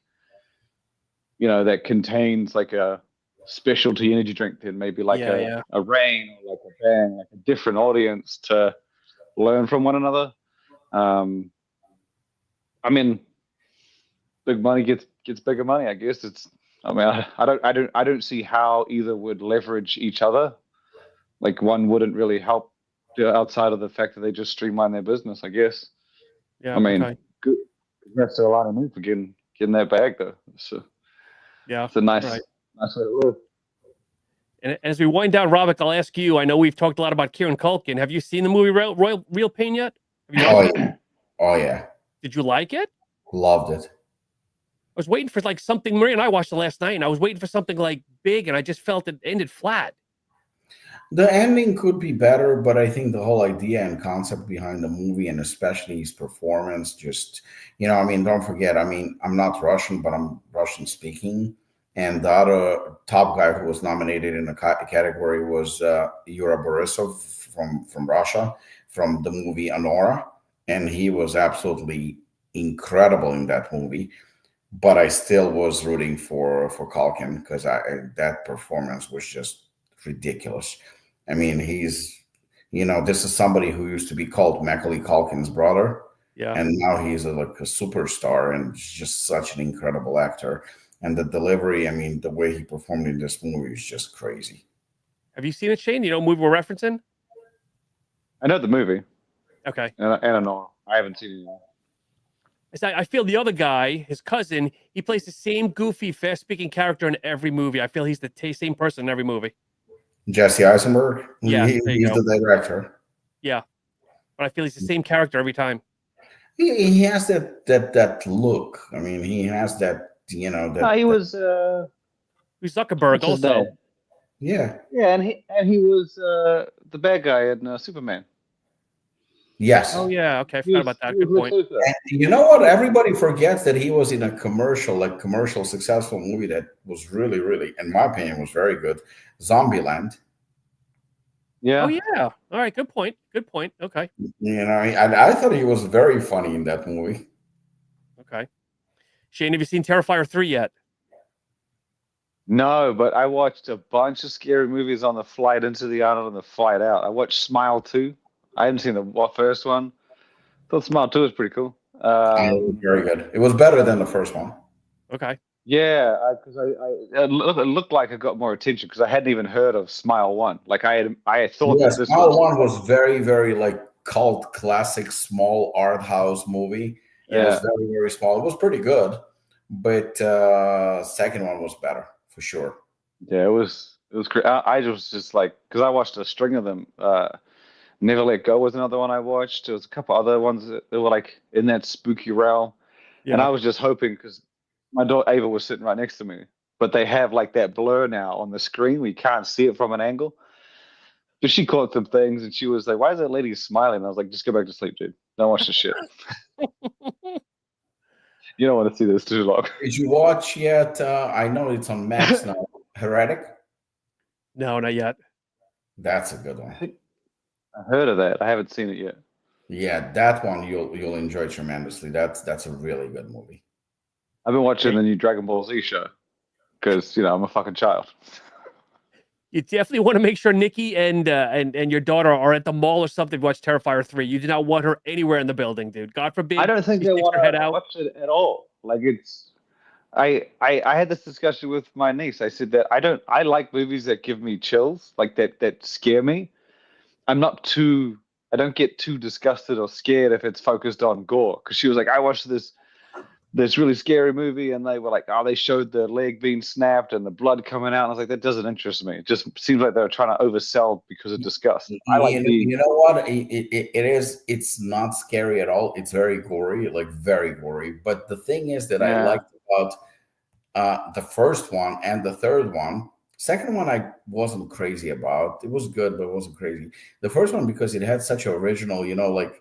you know, that contains like a specialty energy drink, then maybe like a Rain or like a Bang, like a different audience to learn from one another. I mean, big money gets bigger money. I guess I mean, I don't see how either would leverage each other. Like, one wouldn't really help outside of the fact that they just streamline their business, I guess. Yeah. I mean, good. Congrats to Alani for getting that bag though. So it's a nice way to live. And as we wind down, Robik, I'll ask you. I know we've talked a lot about Kieran Culkin. Have you seen the movie Real Pain yet? Oh yeah. Oh yeah. Did you like it? Loved it. I was waiting for like something. Maria and I watched it last night, and I was waiting for something like big, and I just felt it ended flat. The ending could be better, but I think the whole idea and concept behind the movie, and especially his performance, just, you know, I mean, don't forget, I mean, I'm not Russian, but I'm Russian speaking. And the other top guy who was nominated in the category was Yura Borisov from Russia, from the movie Anora. And he was absolutely incredible in that movie. But I still was rooting for Culkin, because that performance was just ridiculous. I mean, he's, you know, this is somebody who used to be called Macaulay Culkin's brother. Yeah. And now he's like a superstar and just such an incredible actor. And the delivery, I mean, the way he performed in this movie is just crazy. Have you seen it, Shane? You know what movie we're referencing? I know the movie. Okay. And I don't know. I haven't seen it. I feel the other guy, his cousin, he plays the same goofy, fast-speaking character in every movie. I feel he's the same person in every movie. Jesse Eisenberg? Yeah, he's the director. Yeah. But I feel he's the same character every time. He has that look. I mean, he has that, you know. He was Who's Zuckerberg also. Yeah. Yeah, and he was the bad guy in Superman. Yes. Oh yeah. Okay, I forgot about that. Good point. And you know what? Everybody forgets that he was in a commercial successful movie that was really, really, in my opinion, was very good. Zombieland. Yeah. Oh yeah. All right. Good point. Good point. Okay. You know, I thought he was very funny in that movie. Okay. Shane, have you seen Terrifier 3 yet? No, but I watched a bunch of scary movies on the flight into the Arnold and the flight out. I watched Smile 2. I hadn't seen the first one. Thought Smile 2 was pretty cool. Very good. It was better than the first one. Okay. Yeah, because it looked like it got more attention because I hadn't even heard of Smile One. Like I thought Yeah, that this Smile was One was very, very like cult classic small art house movie. It was yeah very, very small. It was pretty good, but second one was better for sure. yeah it was great. I just like because I watched a string of them. Never Let Go was another one I watched. There was a couple other ones that were like in that spooky realm, and Yeah. I was just hoping because my daughter Ava was sitting right next to me, but they have like that blur now on the screen. We can't see it from an angle. But she caught some things and she was like, "Why is that lady smiling?" And I was like, "Just go back to sleep, dude. Don't watch the shit. You don't want to see this too long." Did you watch yet? I know it's on Max now. Heretic. No, not yet. That's a good I one. think I heard of that. I haven't seen it yet. Yeah, that one you'll enjoy tremendously. That's a really good movie. I've been watching Hey, the new Dragon Ball Z show because I'm a fucking child. you definitely want to make sure Nikki and your daughter are at the mall or something to watch Terrifier 3. You do not want her anywhere in the building, dude. God forbid I don't think she they sticks want her head to out. watch it at all. Like it's I had this discussion with my niece. I said that I like movies that give me chills, like that scare me. I'm not too I don't get too disgusted or scared if it's focused on gore. Because she was like, I watched this really scary movie and they were like, oh, they showed the leg being snapped and the blood coming out. And I was like, that doesn't interest me. It just seems like they were trying to oversell because of disgust. I like You know what? It is. It's not scary at all. It's very gory, like very gory. But the thing is that I yeah. liked about the first one and the third one. Second one, I wasn't crazy about. It was good, but it wasn't crazy. The first one because it had such original, like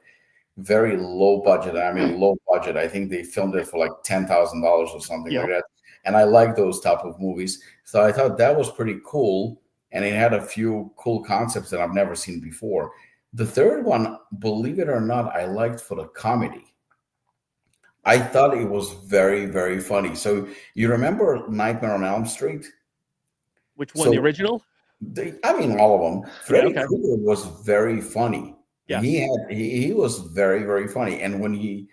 very low budget. I mean, low budget. I think they filmed it for like $10,000 or something like Yep. that. And I like those type of movies, so I thought that was pretty cool. And it had a few cool concepts that I've never seen before. The third one, believe it or not, I liked for the comedy. I thought it was very, very funny. So you remember Nightmare on Elm Street? Which one? The So original? I mean, all of them. Yeah, Freddy okay. Krueger was very funny. Yes. He was very, very funny. And when he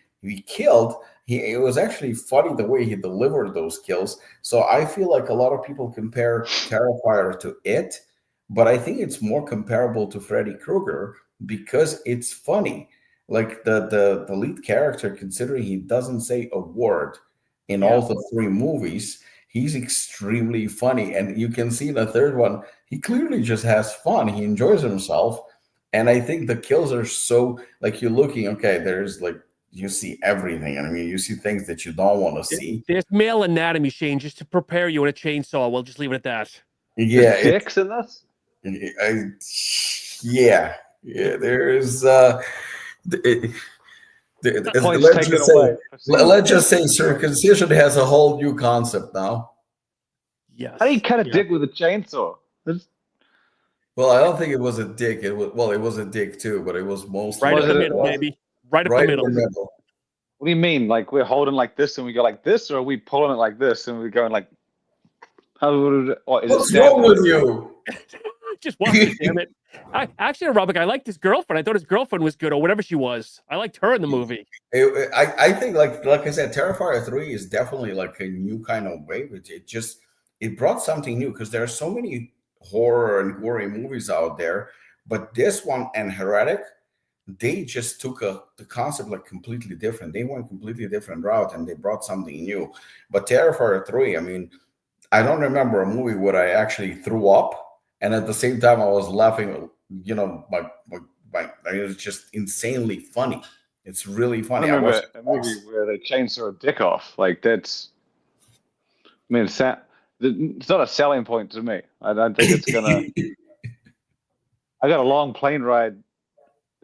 killed, it was actually funny the way he delivered those kills. So I feel like a lot of people compare Terrifier to it, but I think it's more comparable to Freddy Krueger because it's funny. Like the lead character, considering he doesn't say a word in Yeah. all the three movies, he's extremely funny. And you can see in the third one, he clearly just has fun. He enjoys himself. And I think the kills are so like you're looking, okay, there's like you see everything. I mean, you see things that you don't want to see. There's male anatomy, Shane, just to prepare you in a chainsaw. We'll just leave it at that. Yeah, There's dicks in this? I, yeah, yeah. There's it, Points taken away. let's just say circumcision has a whole new concept now. Yes. How do you cut a Yeah. dick with a chainsaw? Well, I don't think it was a dick. It was a dick too, but it was mostly Right up Was the it- middle, baby. Right up right the in the middle. middle. What do you mean? Like we're holding like this and we go like this, or are we pulling it like this and we're going like? How would it? Or is What's it wrong stabbed? with you? Just watch it, damn it. Actually, Robik, I liked his girlfriend. I thought his girlfriend was good, or whatever she was. I liked her in the movie. I think like I said, Terrifier 3 is definitely like a new kind of wave. It brought something new because there are so many horror and gory movies out there, but this one and Heretic, they just took the concept like completely different. They went completely different route and they brought something new. But Terrifier 3, I mean, I don't remember a movie where I actually threw up and at the same time I was laughing. It was just insanely funny. It's really I funny. I remember watched a movie where they chainsaw a dick off. Like that's. I mean, it's not a selling point to me. I don't think it's gonna. I got a long plane ride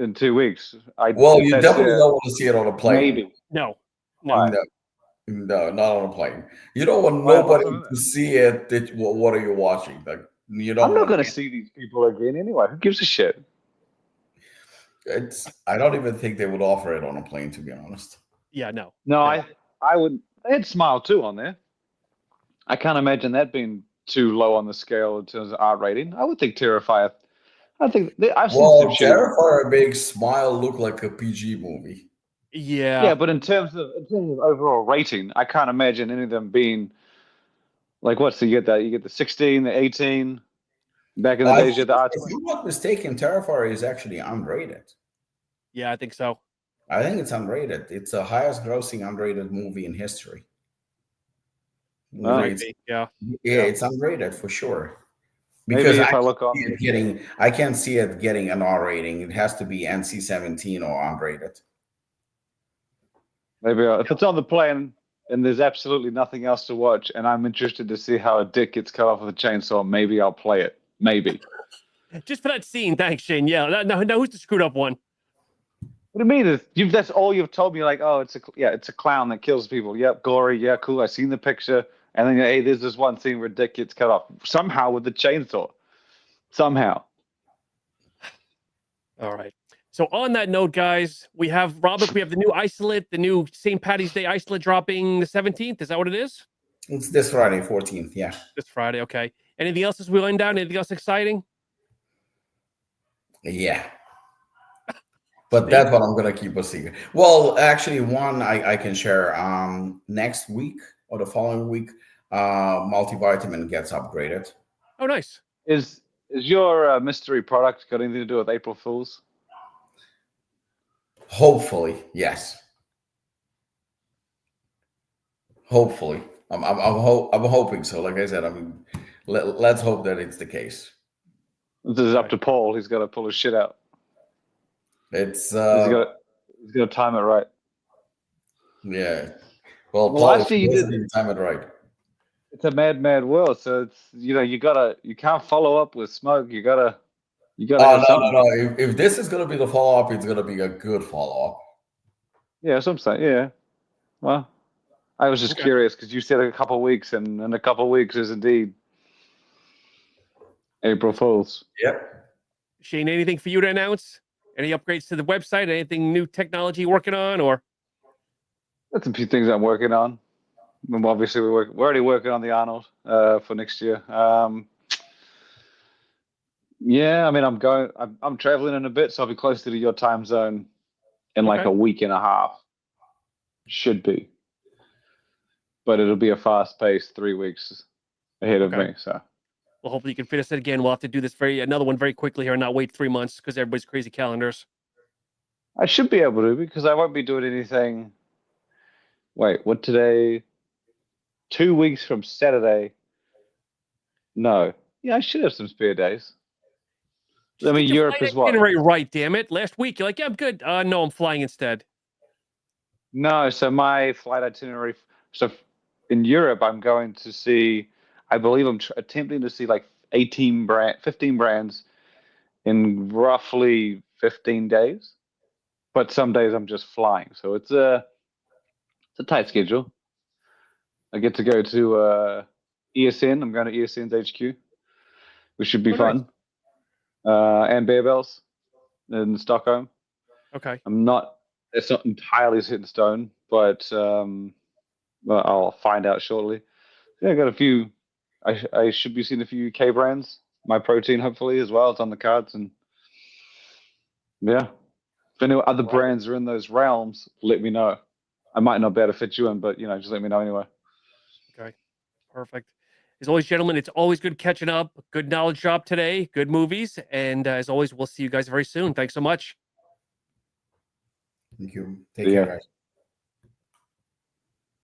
in 2 weeks. Well, you definitely don't want to see it on a plane. Maybe. No. Why? No, not on a plane. You don't want Why nobody wasn't it? to see it. What are you watching? Like you don't. I'm not want going to see these people again anyway. Who gives a shit? I don't even think they would offer it on a plane, to be honest. Yeah, no. No, I would. They had Smile 2 on there. I can't imagine that being too low on the scale in terms of R rating. I would think Terrifier. I've seen some shit. Terrifier makes Smile look like a PG movie. Yeah. Yeah, but in terms of overall rating, I can't imagine any of them being Like what? So you get the 16, the 18. Back in the days, you had the If R20. I'm not mistaken, Terrifier is actually unrated. Yeah, I think so. I think it's unrated. It's the highest grossing unrated movie in history. Oh. Yeah. It's unrated for sure. Maybe Because if I look on, I can't see it getting an R rating. It has to be NC-17 or unrated. maybe if it's on the plane and there's absolutely nothing else to watch, and I'm interested to see how a dick gets cut off with a chainsaw, maybe I'll play it. Maybe. Just for that scene, thanks, Shane. Yeah. Now, who's the screwed up one? What do you mean? That's all you've told me. Like, oh, it's a clown that kills people. Yep, gory. Yeah, cool. I seen the picture. And then, hey, there's this one scene where dick gets cut off somehow with the chainsaw. Somehow. All right. So on that note, guys, we have Robik. We have the new isolate, the new St. Patty's Day isolate dropping the 17th. Is that what it is? It's this Friday, 14th. Yeah. This Friday. Okay. Anything else as we wind down? Anything else exciting? Yeah. But that's what I'm gonna keep a secret. Well, actually, one I can share. Next week or the following week, multivitamin gets upgraded. Oh, nice. Is your mystery product got anything to do with April Fools? Hopefully, yes. Hopefully, I'm hoping so. Like I said, I mean, let's hope that it's the case. This is up to Paul. He's got to pull his shit out. It's he's got to time it right. Yeah. Well, Last Paul, year you didn't time it right. It's a mad world. So it's you can't follow up with smoke. You gotta. Oh no. If this is gonna be the follow up, it's gonna be a good follow up. Yeah, that's what I'm saying. Yeah. Well, I was just curious because you said a couple of weeks, and in a couple of weeks is indeed April Fools. Yep. Shane, anything for you to announce? Any upgrades to the website? Anything new technology working on? Or that's a few things I'm working on. Obviously, we're already working on the Arnold for next year. Yeah, I mean, I'm traveling in a bit, so I'll be closer to your time zone in like a week and a half. Should be, but it'll be a fast-paced 3 weeks ahead of me. So, well, hopefully you can fit us in again. We'll have to do this another one very quickly here, and not wait 3 months because everybody's crazy calendars. I should be able to because I won't be doing anything. Wait, what today? 2 weeks from Saturday. No, yeah, I should have some spare days. Just I mean, Europe is what? Right, damn it. Last week, you're like, yeah, I'm good. No, I'm flying instead. No, so my flight itinerary. So in Europe, I'm going to see, I believe I'm attempting to see like 15 brands in roughly 15 days. But some days I'm just flying. So it's a tight schedule. I get to go to ESN. I'm going to ESN's HQ, which should be fun. Nice. And Bear Bells in Stockholm. Okay. It's not entirely set in stone, but I'll find out shortly. Yeah, I got a few. I should be seeing a few UK brands. My protein, hopefully, as well. It's on the cards, and yeah. If any other brands are in those realms, let me know. I might not be able to fit you in, but just let me know anyway. Okay, perfect. As always, gentlemen, it's always good catching up. Good knowledge drop today. Good movies, and as always, we'll see you guys very soon. Thanks so much. Thank you. Take care, guys.